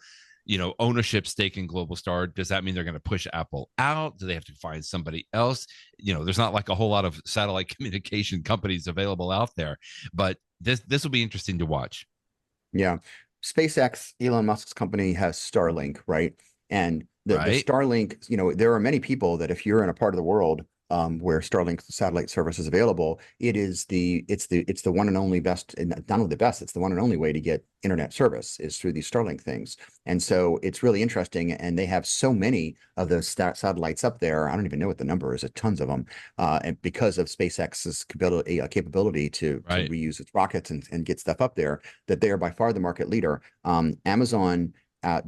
ownership stake in Global Star, does that mean they're going to push Apple out? Do they have to find somebody else? There's not like a whole lot of satellite communication companies available out there, but this will be interesting to watch. Yeah. SpaceX, Elon Musk's company, has Starlink, right? And the Right. Starlink, there are many people that if you're in a part of the world where Starlink satellite service is available, it's the one and only best, and not only the best, it's the one and only way to get internet service is through these Starlink things. And so it's really interesting. And they have so many of those satellites up there. I don't even know what the number is, tons of them. And because of SpaceX's capability to Right. reuse its rockets and get stuff up there, that they are by far the market leader. Amazon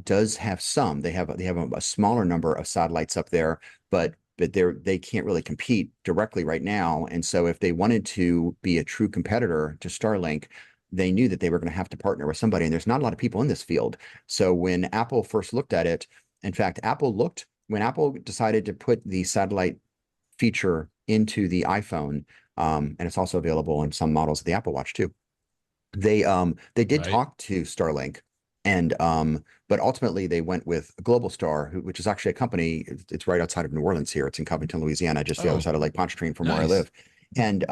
does have some. They have a smaller number of satellites up there, but they can't really compete directly right now. And so if they wanted to be a true competitor to Starlink, they knew that they were going to have to partner with somebody. And there's not a lot of people in this field. So when Apple first looked at it, in fact, when Apple decided to put the satellite feature into the iPhone, and it's also available in some models of the Apple Watch too. They did Right. talk to Starlink, and but ultimately they went with Global Star, which is actually a company. It's right outside of New Orleans here. It's in Covington, Louisiana, just the other Oh, side of Lake Pontchartrain from where I nice. live. And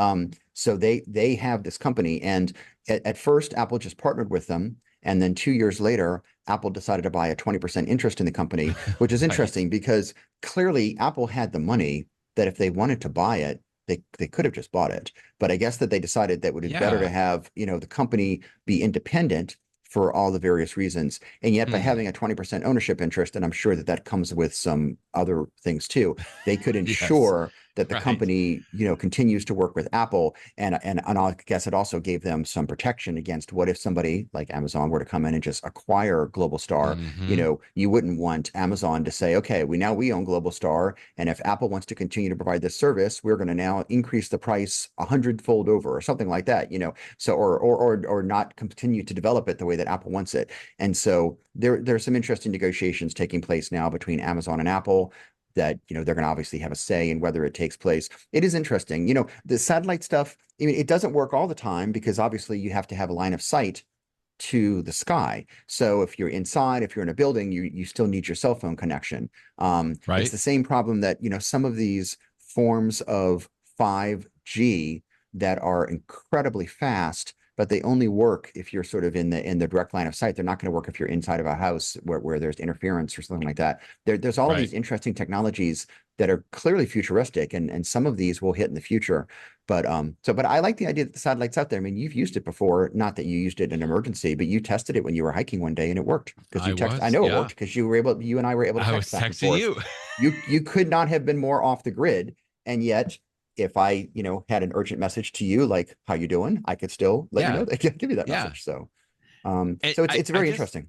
so they have this company, and at first Apple just partnered with them, and then 2 years later, Apple decided to buy a 20% interest in the company, which is Right. interesting because clearly Apple had the money that if they wanted to buy it, they could have just bought it. But I guess that they decided that it would be better to Yeah. have, the company be independent for all the various reasons. And yet by Hmm. having a 20% ownership interest, and I'm sure that that comes with some other things too, they could Yes. ensure that the Right. company, continues to work with Apple. And I guess it also gave them some protection against what if somebody like Amazon were to come in and just acquire Global Star. Hmm. You wouldn't want Amazon to say, okay, we own Global Star, and if Apple wants to continue to provide this service, we're going to now increase the price 100-fold over or something like that. So or not continue to develop it the way that Apple wants it. And so there's some interesting negotiations taking place now between Amazon and Apple that they're going to obviously have a say in whether it takes place. It is interesting. The satellite stuff, I mean, it doesn't work all the time because obviously you have to have a line of sight to the sky. So if you're inside, if you're in a building, you still need your cell phone connection. It's Right. the same problem that some of these forms of 5G that are incredibly fast, but they only work if you're sort of in the direct line of sight. They're not going to work if you're inside of a house where there's interference or something like that. There's all of Right. these interesting technologies that are clearly futuristic, and some of these will hit in the future. But I like the idea that the satellite's out there. I mean, you've used it before, not that you used it in an emergency, but you tested it when you were hiking one day and it worked because I I was. know it Yeah. worked because you and I were able to I was text back and texting forth. you. You could not have been more off the grid. And yet, if I, had an urgent message to you, like, how you doing? I could still let you know, Yeah. they give you that Yeah. message. So, And so I, it's I very just, interesting.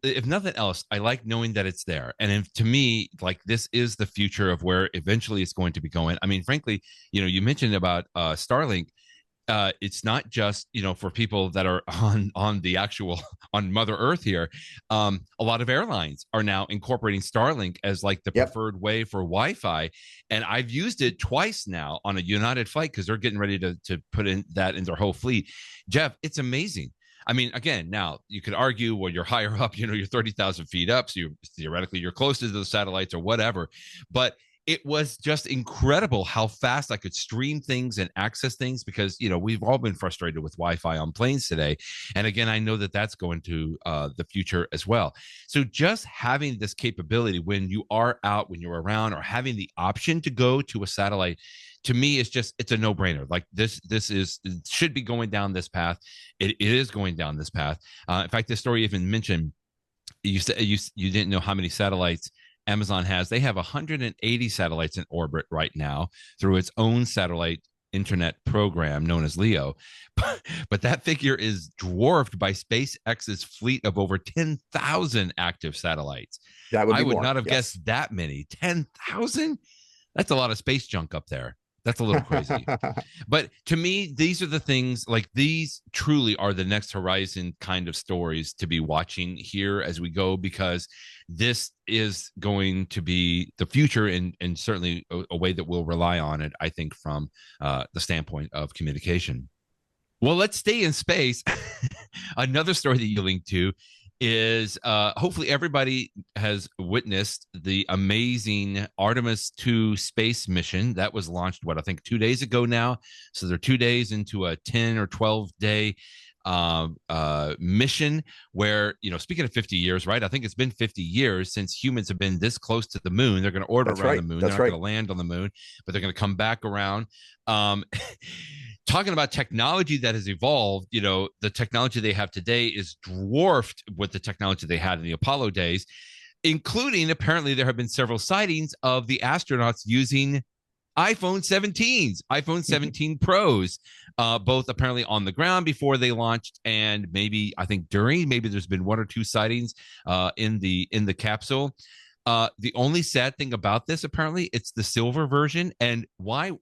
if nothing else, I like knowing that it's there. And if, to me, like this is the future of where eventually it's going to be going. I mean, frankly, you mentioned about Starlink. It's not just for people that are on the actual on Mother Earth here. A lot of airlines are now incorporating Starlink as like the Yep. preferred way for Wi-Fi, and I've used it twice now on a United flight because they're getting ready to put in that in their whole fleet. Jeff, it's amazing. I mean, again, now you could argue, well, you're higher up, you're 30,000 feet up, so theoretically you're closer to the satellites or whatever, but it was just incredible how fast I could stream things and access things because we've all been frustrated with Wi-Fi on planes today, and again, I know that that's going to the future as well. So just having this capability when you are out, when you're around, or having the option to go to a satellite, to me, it's a no-brainer. Like this is should be going down this path. It is going down this path. In fact, this story even mentioned you said you didn't know how many satellites Amazon has. They have 180 satellites in orbit right now through its own satellite internet program known as Leo. But that figure is dwarfed by SpaceX's fleet of over 10,000 active satellites. That would I be would more. not have Yes. guessed that many. 10,000? That's a lot of space junk up there. That's a little crazy. But to me, these are the things, like these truly are the next horizon kind of stories to be watching here as we go, because this is going to be the future, and certainly a way that we'll rely on it, I think, from the standpoint of communication. Well, let's stay in space. Another story that you linked to is hopefully everybody has witnessed the amazing Artemis 2 space mission that was launched, what, I think 2 days ago now. So they're 2 days into a 10 or 12-day mission where, speaking of 50 years, right? I think it's been 50 years since humans have been this close to the moon. They're going to orbit That's around the right. moon. They're That's not right. going to land on the moon, but they're going to come back around. Um, Talking about technology that has evolved, the technology they have today is dwarfed with the technology they had in the Apollo days, including apparently there have been several sightings of the astronauts using iPhone 17s, iPhone 17 Pros, both apparently on the ground before they launched, and maybe I think maybe there's been one or two sightings in the capsule. The only sad thing about this, apparently, it's the silver version. And why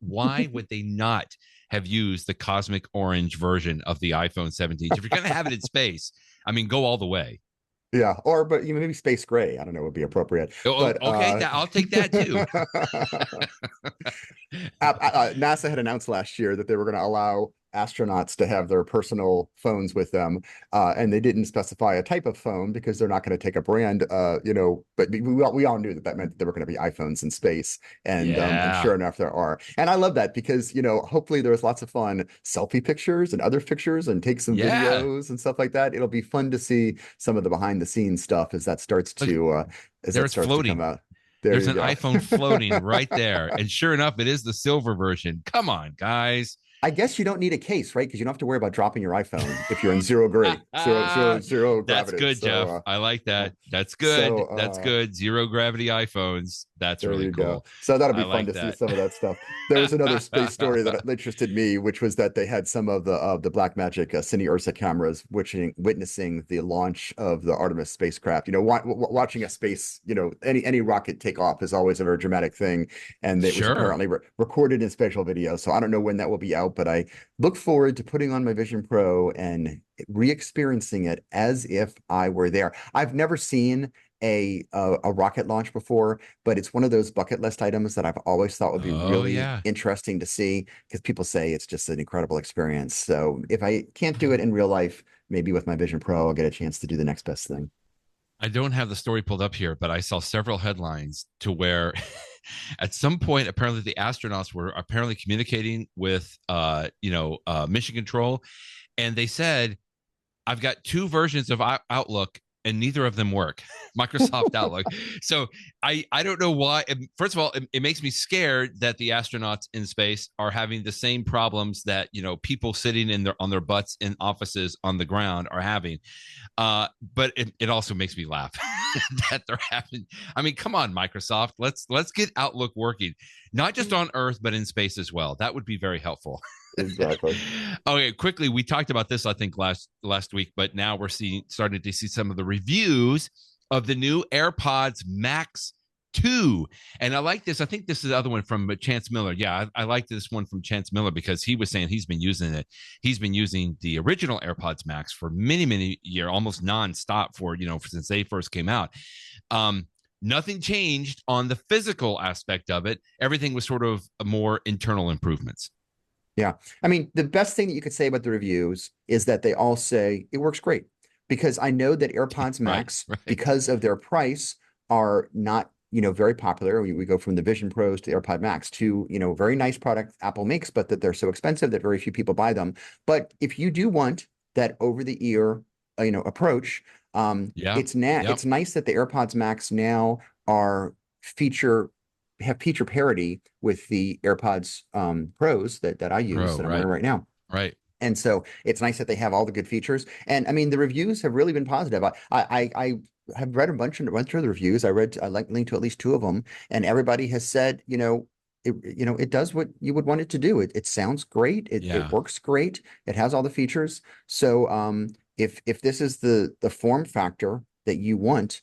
would they not have used the cosmic orange version of the iPhone 17? If you're going to have it in space, I mean, go all the way. Yeah, but maybe space gray. I don't know, would be appropriate. Oh, But okay, I'll take that too. NASA had announced last year that they were going to allow astronauts to have their personal phones with them, and they didn't specify a type of phone because they're not going to take a brand, but we all knew that that meant that there were going to be iPhones in space, and Yeah. sure enough, there are. And I love that because, hopefully there's lots of fun selfie pictures and other pictures and take some Yeah. videos and stuff like that. It'll be fun to see some of the behind the scenes stuff Look, as there that it's starts to come floating. out. There There's you an go. iPhone floating right there. And sure enough, it is the silver version. Come on, guys. I guess you don't need a case, right? Because you don't have to worry about dropping your iPhone if you're in zero gravity, zero That's gravity. good, So, Jeff. I like yeah. that. That's So, good. That's good. Zero gravity iPhones. That's there really you go. cool. So that'll I be fun like to see that. some of that stuff. There was another space story that interested me, which was that they had some of the Blackmagic Cine Ursa cameras, witnessing the launch of the Artemis spacecraft. Watching a space, any rocket take off is always a very dramatic thing, and it was Sure. apparently recorded in special video. So I don't know when that will be out, but I look forward to putting on my Vision Pro and re-experiencing it as if I were there. I've never seen a rocket launch before, but it's one of those bucket list items that I've always thought would be Oh, really yeah. interesting to see because people say it's just an incredible experience. So if I can't do it in real life, maybe with my Vision Pro, I'll get a chance to do the next best thing. I don't have the story pulled up here, but I saw several headlines to where at some point, apparently the astronauts were apparently communicating with, mission control. And they said, I've got two versions of Outlook and neither of them work. Microsoft Outlook. So I don't know why. First of all, it makes me scared that the astronauts in space are having the same problems that people sitting on their butts in offices on the ground are having. But it also makes me laugh that they're having. I mean, come on, Microsoft. Let's get Outlook working, not just on Earth but in space as well. That would be very helpful. Exactly. Okay, quickly, we talked about this I think last week, but now we're starting to see some of the reviews of the new AirPods Max 2. And I like this. I think this is the other one from Chance Miller. Yeah, I like this one from Chance Miller because he was saying he's been using it. He's been using the original AirPods Max for many, many years, almost nonstop since they first came out. Nothing changed on the physical aspect of it. Everything was sort of more internal improvements. Yeah. I mean, the best thing that you could say about the reviews is that they all say it works great because I know that AirPods Max, right. because of their price, are not, very popular. We go from the Vision Pros to AirPod Max to, very nice product Apple makes, but that they're so expensive that very few people buy them. But if you do want that over the ear, approach, Yeah. it's Yep. nice that the AirPods Max now have feature parity with the AirPods Pros that I use Pro. that I'm wearing Right. right now. Right. And so it's nice that they have all the good features. And I mean, the reviews have really been positive. I have read went through the reviews. I linked to at least two of them, and everybody has said, it does what you would want it to do. It sounds great. It Yeah. works great. It has all the features. So if this is the form factor that you want,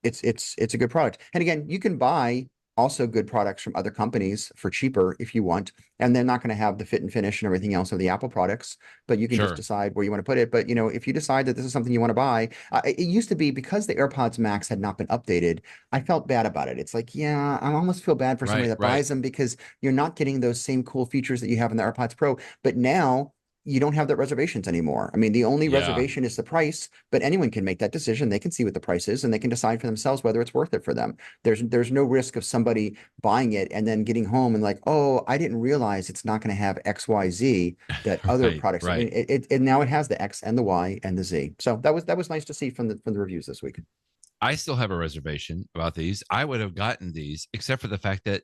it's a good product. And again, you can buy also good products from other companies for cheaper if you want, and they're not going to have the fit and finish and everything else of the Apple products, but you can just Sure. decide where you want to put it. But if you decide that this is something you want to buy, it used to be because the AirPods Max had not been updated, I felt bad about it. It's like, yeah, I almost feel bad for somebody Right. that Right. buys them because you're not getting those same cool features that you have in the AirPods Pro. But now you don't have that reservations anymore. I mean, the only Yeah. reservation is the price, but anyone can make that decision. They can see what the price is and they can decide for themselves whether it's worth it for them. There's no risk of somebody buying it and then getting home and like, oh, I didn't realize it's not going to have XYZ that other Right. products. I Right. mean, it now it has the X and the Y and the Z. So that was nice to see from the reviews this week. I still have a reservation about these. I would have gotten these, except for the fact that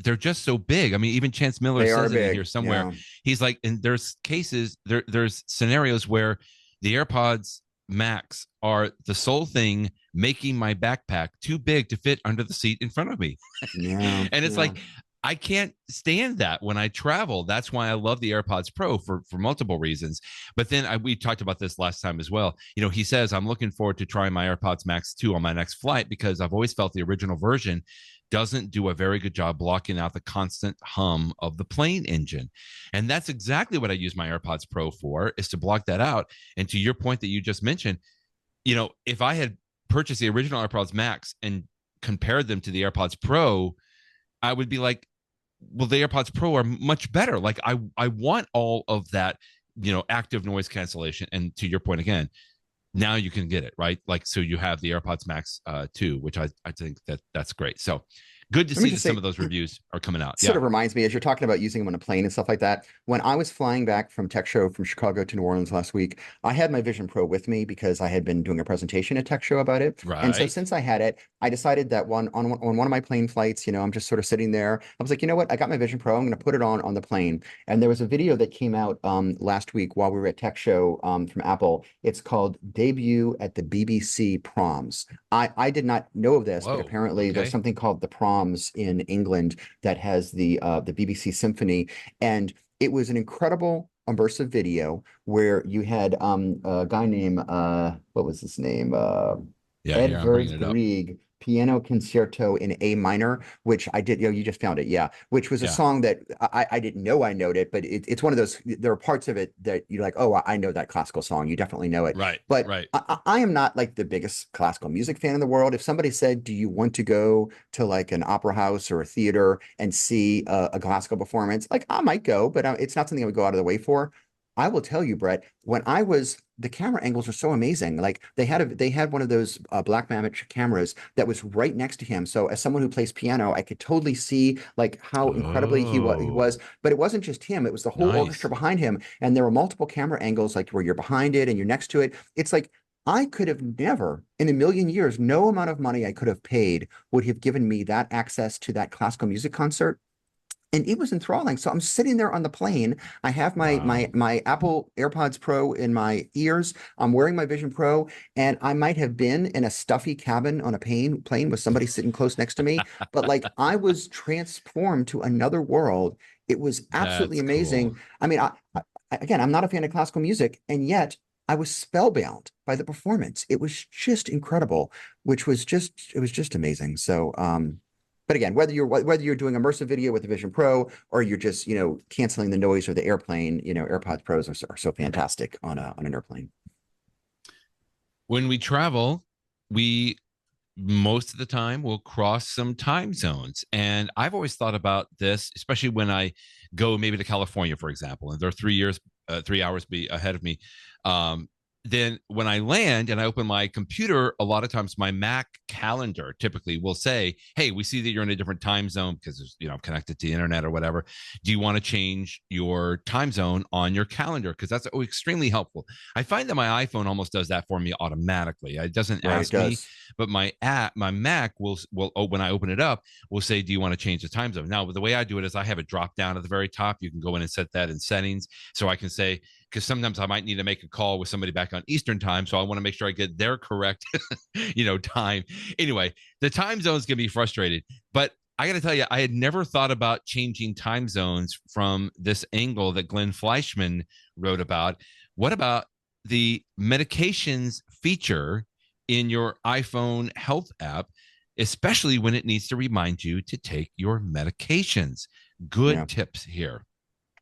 they're just so big. I mean, even Chance Miller They are says it in here big. somewhere. Yeah. He's like, and there's cases, there's scenarios where the AirPods Max are the sole thing making my backpack too big to fit under the seat in front of me. Yeah. And it's Yeah. like, I can't stand that when I travel. That's why I love the AirPods Pro for multiple reasons. But then we talked about this last time as well. He says, I'm looking forward to trying my AirPods Max 2 on my next flight because I've always felt the original version doesn't do a very good job blocking out the constant hum of the plane engine. And that's exactly what I use my AirPods Pro for, is to block that out. And to your point that you just mentioned, if I had purchased the original AirPods Max and compared them to the AirPods Pro, I would be like, well, the AirPods Pro are much better. Like I want all of that, active noise cancellation. And to your point again, now you can get it, right? Like, so you have the AirPods Max too, which I think that's great. So good to Let me see that just some say, of those reviews are coming out. sort Yeah. of reminds me as you're talking about using them on a plane and stuff like that. When I was flying back from Tech Show from Chicago to New Orleans last week, I had my Vision Pro with me because I had been doing a presentation at Tech Show about it. And so Right. since I had it, I decided that on one of my plane flights, I'm just sort of sitting there. I was like, you know what? I got my Vision Pro. I'm going to put it on the plane. And there was a video that came out last week while we were at Tech Show from Apple. It's called Debut at the BBC Proms. I did not know of this, but Whoa. apparently there's Okay. something called the Proms in England that has the BBC Symphony, and it was an incredible immersive video where you had a guy named what was his name Yeah. Ed Here, I'm bringing Verge it up. Grieg Piano Concerto in A minor, which I did, you just found it, yeah, which was a Yeah. song that I didn't know I knowed it, but it's one of those, there are parts of it that you're like, oh, I know that classical song. You definitely know it. Right. But Right. I am not like the biggest classical music fan in the world. If somebody said, do you want to go to like an opera house or a theater and see a classical performance? Like I might go, but it's not something I would go out of the way for. I will tell you, Brett, the camera angles are so amazing. Like they had one of those Blackmagic cameras that was right next to him. So as someone who plays piano, I could totally see like how incredibly he was. Oh, But it wasn't just him; it was the whole orchestra nice. behind him, and there were multiple camera angles, like where you're behind it and you're next to it. It's like I could have never, in a million years, no amount of money I could have paid would have given me that access to that classical music concert. And it was enthralling. So I'm sitting there on the plane. I have Wow. my Apple AirPods Pro in my ears. I'm wearing my Vision Pro, and I might have been in a stuffy cabin on a plane with somebody sitting close next to me. But like I was transformed to another world. It was absolutely That's cool. amazing. I mean, again, I'm not a fan of classical music, and yet I was spellbound by the performance. It was just incredible, it was just amazing. So, but again, whether you're doing immersive video with the Vision Pro or you're just canceling the noise or the airplane, AirPods Pros are so fantastic on an airplane. When we travel, we most of the time will cross some time zones. And I've always thought about this, especially when I go maybe to California, for example, and they're 3 years, 3 hours be ahead of me. Um, then when I land and I open my computer, a lot of times my Mac calendar typically will say, "Hey, we see that you're in a different time zone because I'm connected to the internet or whatever. Do you want to change your time zone on your calendar?" Because that's extremely helpful. I find that my iPhone almost does that for me automatically. It doesn't Right, it ask me, does. but my Mac will when I open it up will say, "Do you want to change the time zone?" Now, the way I do it is I have a drop down at the very top. You can go in and set that in settings, so I can say, because sometimes I might need to make a call with somebody back on Eastern time, so I want to make sure I get their correct, time. Anyway, the time zones can be frustrated, but I got to tell you, I had never thought about changing time zones from this angle that Glenn Fleischman wrote about. What about the medications feature in your iPhone health app, especially when it needs to remind you to take your medications? Yeah. Good tips here.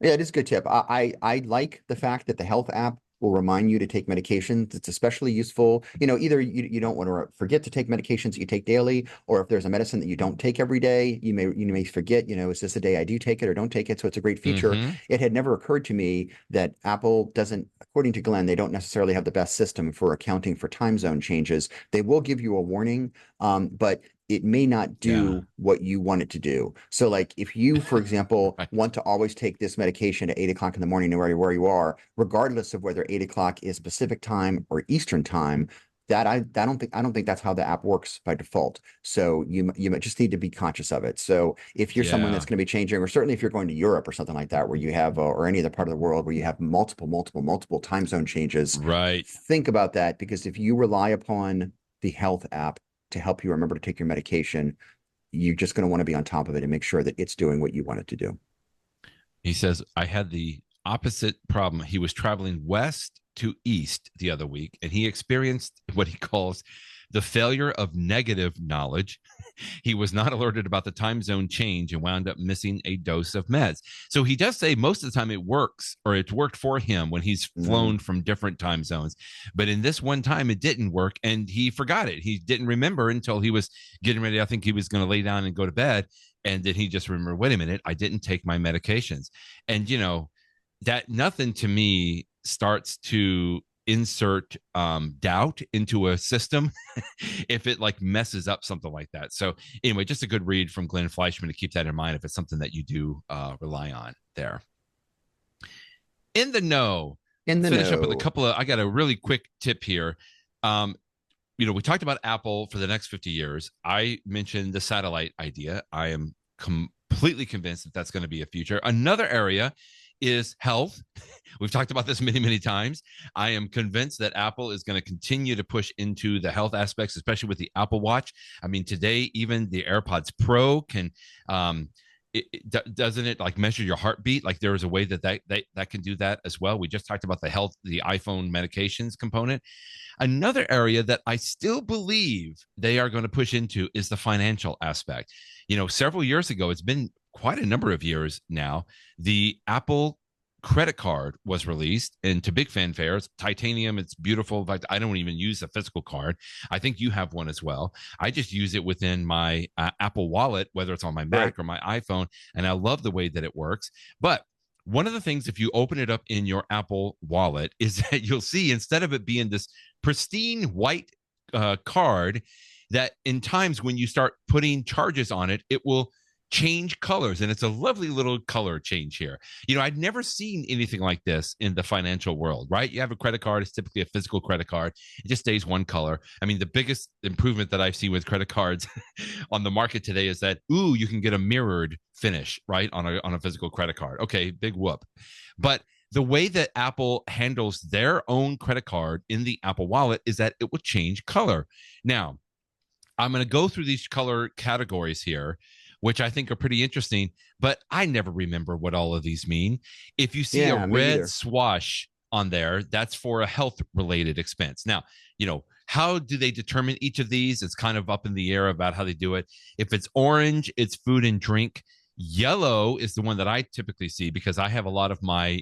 Yeah, it is a good tip. I like the fact that the health app will remind you to take medications. It's especially useful. Either you don't want to forget to take medications that you take daily, or if there's a medicine that you don't take every day, you may forget, is this a day I do take it or don't take it? So it's a great feature. Mm-hmm. It had never occurred to me that Apple doesn't, according to Glenn, they don't necessarily have the best system for accounting for time zone changes. They will give you a warning, but it may not Yeah. do what you want it to do. So like if you, for example, Right. want to always take this medication at 8 o'clock in the morning, no matter where you are, regardless of whether 8 o'clock is Pacific time or Eastern time, I don't think that's how the app works by default. So you might just need to be conscious of it. So if you're someone that's Yeah. going to be changing, or certainly if you're going to Europe or something like that, where you have or any other part of the world where you have multiple time zone changes, Right. think about that, because if you rely upon the health app to help you remember to take your medication, you're just going to want to be on top of it and make sure that it's doing what you want it to do. He says, I had the opposite problem. He was traveling west to east the other week, and he experienced what he calls the failure of negative knowledge. He was not alerted about the time zone change and wound up missing a dose of meds. So he does say most of the time it works, or it's worked for him when he's Mm. flown from different time zones. But in this one time, it didn't work, and he forgot it. He didn't remember until he was getting ready. I think he was going to lay down and go to bed. And then he just remembered, wait a minute, I didn't take my medications. And, that nothing to me starts to insert doubt into a system if it like messes up something like that. So anyway, just a good read from Glenn Fleischman to keep that in mind if it's something that you do rely on there. In the know. In the Finish up with a know. couple of, I got a really quick tip here. We talked about Apple for the next 50 years. I mentioned the satellite idea. I am completely convinced that that's going to be a future. Another area is health. We've talked about this many, many times. I am convinced that Apple is going to continue to push into the health aspects, especially with the Apple Watch. I mean, today, even the AirPods Pro can, doesn't it like measure your heartbeat? Like there is a way that can do that as well. We just talked about the health, the iPhone medications component. Another area that I still believe they are going to push into is the financial aspect. Several years ago, it's been quite a number of years now, the Apple credit card was released, and to big fanfare. It's titanium. It's beautiful. In fact, I don't even use a physical card. I think you have one as well. I just use it within my Apple Wallet, whether it's on my Mac or my iPhone, and I love the way that it works. But one of the things, if you open it up in your Apple Wallet, is that you'll see, instead of it being this pristine white card, that in times when you start putting charges on it, it will change colors, and it's a lovely little color change here. I'd never seen anything like this in the financial world, right? You have a credit card, it's typically a physical credit card. It just stays one color. I mean, the biggest improvement that I've seen with credit cards on the market today is that, you can get a mirrored finish, right, on a physical credit card. Okay, big whoop. But the way that Apple handles their own credit card in the Apple Wallet is that it will change color. Now, I'm going to go through these color categories here, which I think are pretty interesting, but I never remember what all of these mean. If you see a red swash on there, that's for a health-related expense. Now, how do they determine each of these? It's kind of up in the air about how they do it. If it's orange, it's food and drink. Yellow is the one that I typically see because I have a lot of my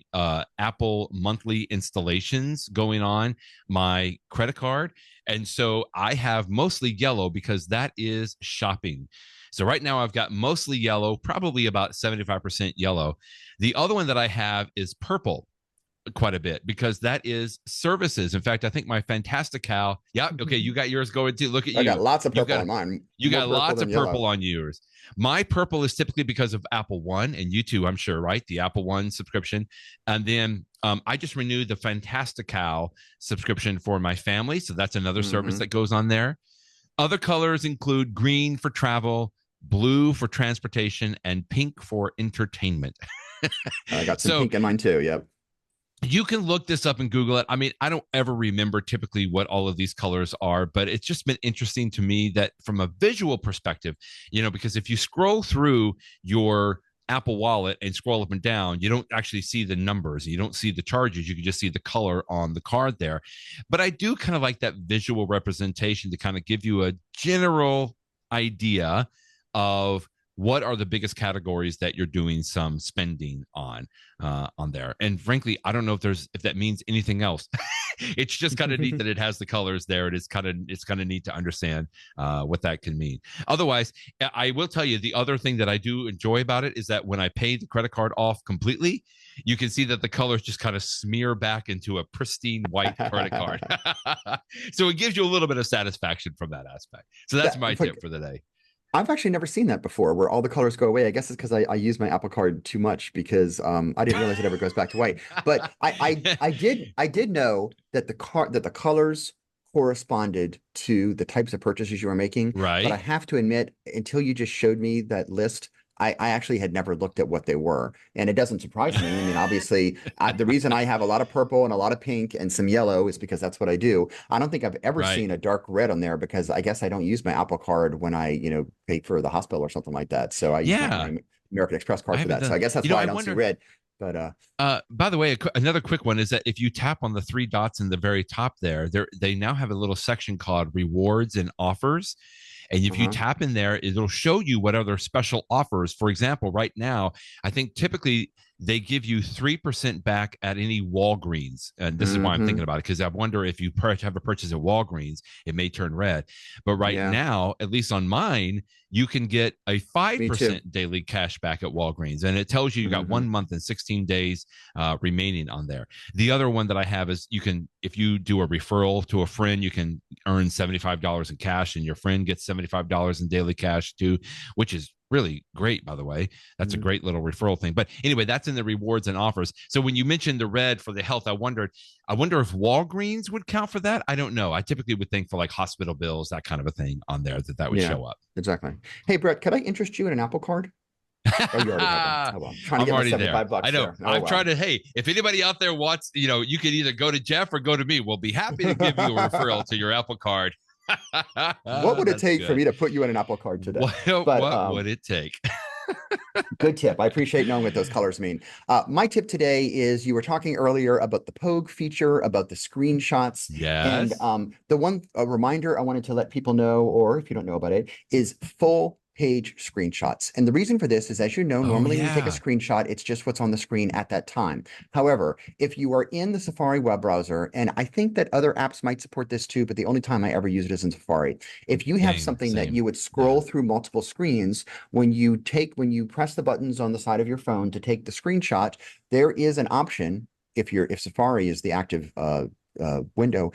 Apple monthly installations going on my credit card. And so I have mostly yellow because that is shopping. So right now I've got mostly yellow, probably about 75% yellow. The other one that I have is purple quite a bit because that is services. In fact, I think my Fantastical. Yeah. Okay. You got yours going too. Look at you. I got lots of purple on mine. You got lots of purple on yours. My purple is typically because of Apple One, and you too, I'm sure, right? The Apple One subscription. And then I just renewed the Fantastical subscription for my family. So that's another service that goes on there. Other colors include green for travel, blue for transportation, and pink for entertainment. I got some pink in mine too. Yep. You can look this up and Google it. I mean, I don't ever remember typically what all of these colors are, but it's just been interesting to me that from a visual perspective, because if you scroll through your Apple Wallet and scroll up and down, you don't actually see the numbers. You don't see the charges. You can just see the color on the card there. But I do kind of like that visual representation to kind of give you a general idea of what are the biggest categories that you're doing some spending on there. And frankly, I don't know if that means anything else. It's just kind of neat that it has the colors there. It's kind of neat to understand what that can mean. Otherwise, I will tell you the other thing that I do enjoy about it is that when I pay the credit card off completely, you can see that the colors just kind of smear back into a pristine white credit card. So it gives you a little bit of satisfaction from that aspect. So that's my tip for the day. I've actually never seen that before, where all the colors go away. I guess it's because I use my Apple Card too much because I didn't realize it ever goes back to white. But I did know that the colors corresponded to the types of purchases you were making. Right. But I have to admit, until you just showed me that list, I actually had never looked at what they were. And it doesn't surprise me. I mean, obviously, the reason I have a lot of purple and a lot of pink and some yellow is because that's what I do. I don't think I've ever seen a dark red on there because I guess I don't use my Apple Card when I, pay for the hospital or something like that. So I use my American Express card for that. So I guess that's why I don't see red. But by the way, another quick one is that if you tap on the three dots in the very top there, they now have a little section called rewards and offers. And if you Uh-huh. tap in there, it'll show you what other special offers. For example, right now, I think typically they give you 3% back at any Walgreens. And this is why I'm thinking Mm-hmm. about it, because I wonder if you have a purchase at Walgreens, it may turn red. But right Yeah, now, at least on mine, you can get a me too. 5% daily cash back at Walgreens. And it tells you got Mm-hmm. 1 month and 16 days remaining on there. The other one that I have is you can, if you do a referral to a friend, you can earn $75 in cash, and your friend gets $75 in daily cash too, which is really great, by the way. That's a Mm-hmm. great little referral thing. But anyway, that's in the rewards and offers. So when you mentioned the red for the health, I wonder if Walgreens would count for that. I don't know. I typically would think for like hospital bills, that kind of a thing on there, that would Yeah, show up. exactly. Hey, Brett, could I interest you in an Apple Card? Oh, you already have one. I'm Oh, well. Trying to get my already there. 75 I bucks know. there. Oh, I'm trying well. to, hey, if anybody out there wants, you can either go to Jeff or go to me. We'll be happy to give you a referral to your Apple Card. What would it That's take for good. me to put you in an Apple Card today? What But what would it take? good tip. I appreciate knowing what those colors mean. My tip today is you were talking earlier about the Pogue feature, about the screenshots. And Yes. the one reminder I wanted to let people know, or if you don't know about it, is full page screenshots. And the reason for this is, as you know, Oh normally when you take a yeah. screenshot, it's just what's on the screen at that time. However, if you are in the Safari web browser, and I think that other apps might support this too, but the only time I ever use it is in Safari. If you have something that Same. you would Yeah. scroll through multiple screens, when you press the buttons on the side of your phone to take the screenshot, there is an option, if Safari is the active window,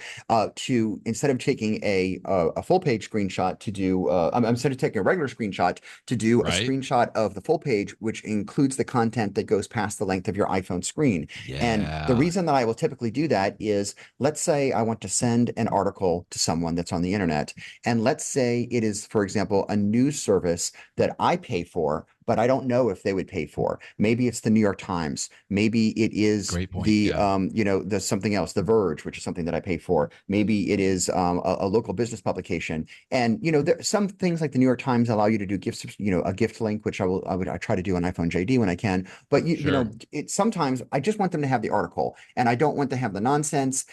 to, instead of taking a full page screenshot, to do instead of taking a regular screenshot, to do a Right. screenshot of the full page, which includes the content that goes past the length of your iPhone screen. And the Yeah. reason that I will typically do that is, let's say I want to send an article to someone that's on the internet, and let's say it is, for example, a news service that I pay for, but I don't know if they would pay for. Maybe it's the New York Times. Maybe it is Great point. the Yeah. the something else, the Verge, which is something that I pay for. Maybe it is a local business publication. And there some things like the New York Times allow you to do gifts, a gift link, which I try to do on iPhone JD when I can. But Sure. it sometimes I just want them to have the article, and I don't want to have the nonsense.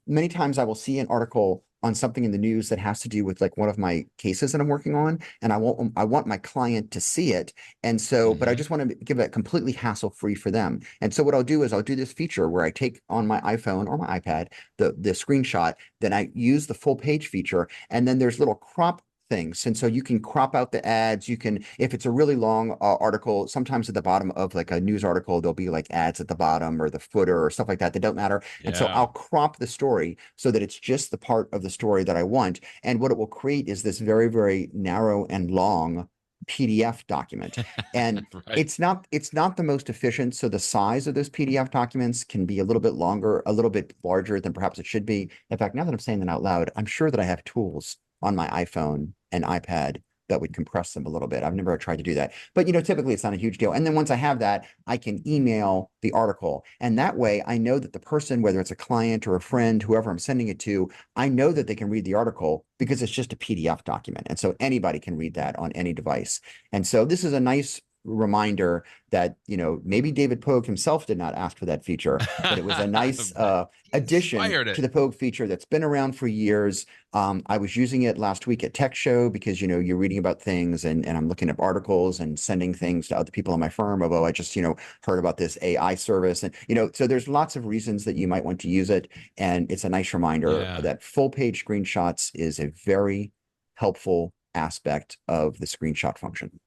Many times I will see an article on something in the news that has to do with like one of my cases that I'm working on, and I want my client to see it. And so, but I Hmm. just want to give it completely hassle-free for them. And so what I'll do is I'll do this feature where I take on my iPhone or my iPad the screenshot, then I use the full page feature, and then there's little crop things. And so you can crop out the ads. You can, if it's a really long article, sometimes at the bottom of like a news article, there'll be like ads at the bottom or the footer or stuff like that that don't matter. And so Yeah. I'll crop the story so that it's just the part of the story that I want. And what it will create is this very, very narrow and long PDF document. And Right. it's not the most efficient. So the size of those PDF documents can be a little bit longer, a little bit larger than perhaps it should be. In fact, now that I'm saying that out loud, I'm sure that I have tools on my iPhone and iPad that would compress them a little bit. I've never tried to do that, but typically it's not a huge deal. And then once I have that, I can email the article, and that way I know that the person, whether it's a client or a friend, whoever I'm sending it to, I know that they can read the article because it's just a PDF document, and so anybody can read that on any device. And so this is a nice reminder that maybe David Pogue himself did not ask for that feature, but it was a nice He addition inspired to it. the Pogue feature that's been around for years. I was using it last week at Tech Show because you're reading about things, and I'm looking up articles and sending things to other people in my firm of, oh, I just heard about this AI service, and so there's lots of reasons that you might want to use it, and it's a nice reminder Yeah. that full page screenshots is a very helpful aspect of the screenshot function.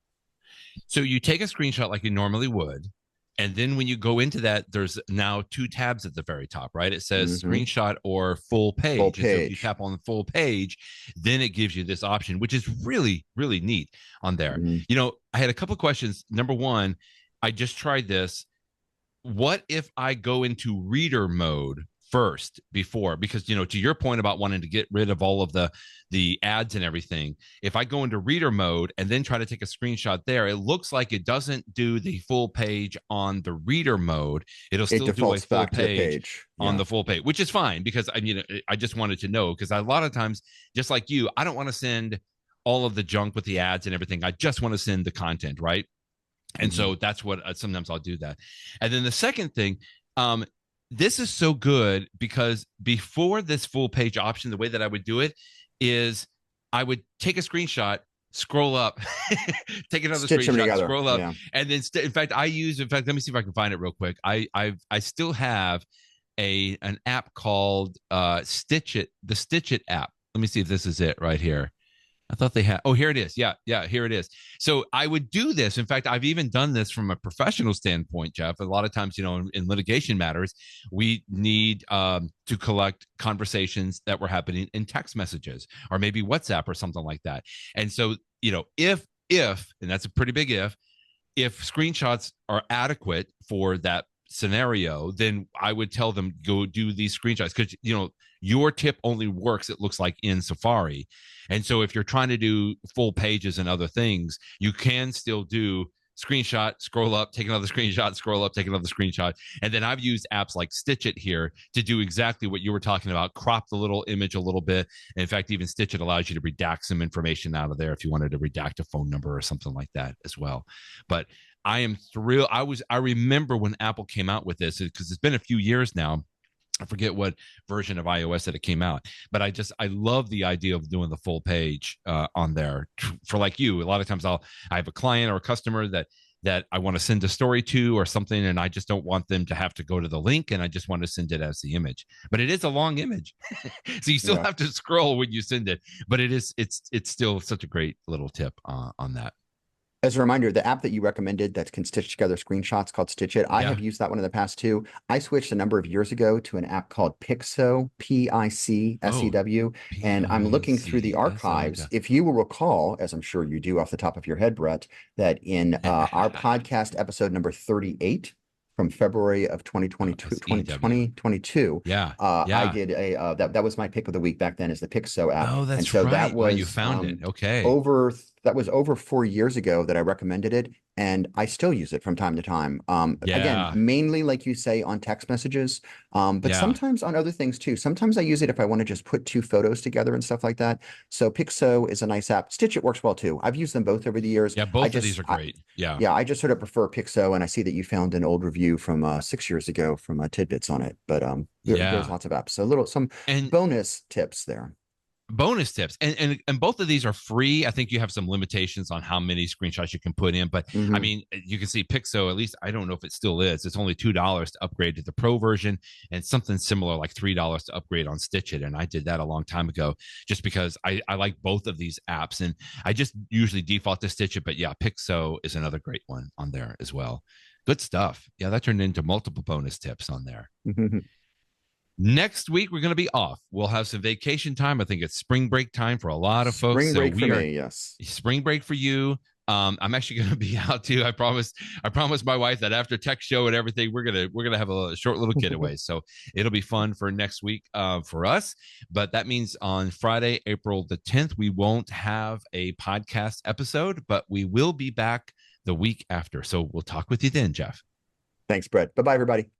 So you take a screenshot like you normally would. And then when you go into that, there's now two tabs at the very top, right? It says Hmm. screenshot or full Full page. And so if you page. tap on the full page, then it gives you this option, which is really, really neat on there. Hmm. I had a couple of questions. Number one, I just tried this. What if I go into reader mode first before, because to your point about wanting to get rid of all of the ads and everything, if I go into reader mode and then try to take a screenshot there, it looks like it doesn't do the full page on the reader mode. It'll It still do a defaults full back to the page page. on Yeah. the full page, which is fine, because I just wanted to know, because a lot of times, just like you, I don't want to send all of the junk with the ads and everything. I just want to send the content, right? And Hmm. so that's what sometimes I'll do that. And then the second thing, um, this is so good because before this full page option, the way that I would do it is I would take a screenshot, scroll up, take another Stitch them screenshot, together. scroll up, Yeah. and then in fact, let me see if I can find it real quick. I still have an app called Stitch It, the Stitch It app. Let me see if this is it right here. I thought they had. Oh, here it is. Yeah, yeah, here it is. So I would do this. In fact, I've even done this from a professional standpoint, Jeff. A lot of times, in litigation matters, we need to collect conversations that were happening in text messages or maybe WhatsApp or something like that. And so, if, and that's a pretty big if screenshots are adequate for that scenario, then I would tell them go do these screenshots because your tip only works, it looks like, in Safari. And so if you're trying to do full pages and other things, you can still do screenshot, scroll up, take another screenshot, scroll up, take another screenshot. And then I've used apps like Stitch It here to do exactly what you were talking about, crop the little image a little bit. And in fact, even Stitch It allows you to redact some information out of there if you wanted to redact a phone number or something like that as well. But I am thrilled. I remember when Apple came out with this because it's been a few years now. I forget what version of iOS that it came out, but I love the idea of doing the full page on there for like you. A lot of times I have a client or a customer that I want to send a story to or something, and I just don't want them to have to go to the link, and I just want to send it as the image. But it is a long image, so you still have to scroll when you send it. But it's still such a great little tip on that. As a reminder, the app that you recommended that can stitch together screenshots called Stitch It, I Yeah. have used that one in the past too. I switched a number of years ago to an app called Picsew, Picsew, and I'm looking through the archives. If you will recall, as I'm sure you do off the top of your head, Brett, that in our podcast episode number 38 from February of 2022, Yeah. I did that was my pick of the week back then, is the Picsew app. Oh, that's and so right. that was you found it. Okay. That was over 4 years ago that I recommended it, and I still use it from time to time. Again, mainly like you say on text messages, but sometimes on other things too. Sometimes I use it if I want to just put two photos together and stuff like that. So Picsew is a nice app. Stitch It works well too. I've used them both over the years. Yeah, both of these are great. Yeah, I just sort of prefer Picsew, and I see that you found an old review from 6 years ago from Tidbits on it. But there's lots of apps. So some bonus tips there. Bonus tips, and both of these are free. I think you have some limitations on how many screenshots you can put in, but I mean, you can see Picsew, at least I don't know if it still is, it's only $2 to upgrade to the pro version, and something similar like $3 to upgrade on Stitch It. And I did that a long time ago just because I like both of these apps, and I just usually default to Stitch It. But yeah, Picsew is another great one on there as well. Good stuff. Yeah, that turned into multiple bonus tips on there. Next week, we're going to be off. We'll have some vacation time. I think it's spring break time for a lot of folks. Spring break for me, yes. Spring break for you. I'm actually going to be out too. I promised my wife that after tech show and everything, we're gonna have a short little getaway. So it'll be fun for next week for us. But that means on Friday, April the 10th, we won't have a podcast episode, but we will be back the week after. So we'll talk with you then, Jeff. Thanks, Brett. Bye-bye, everybody.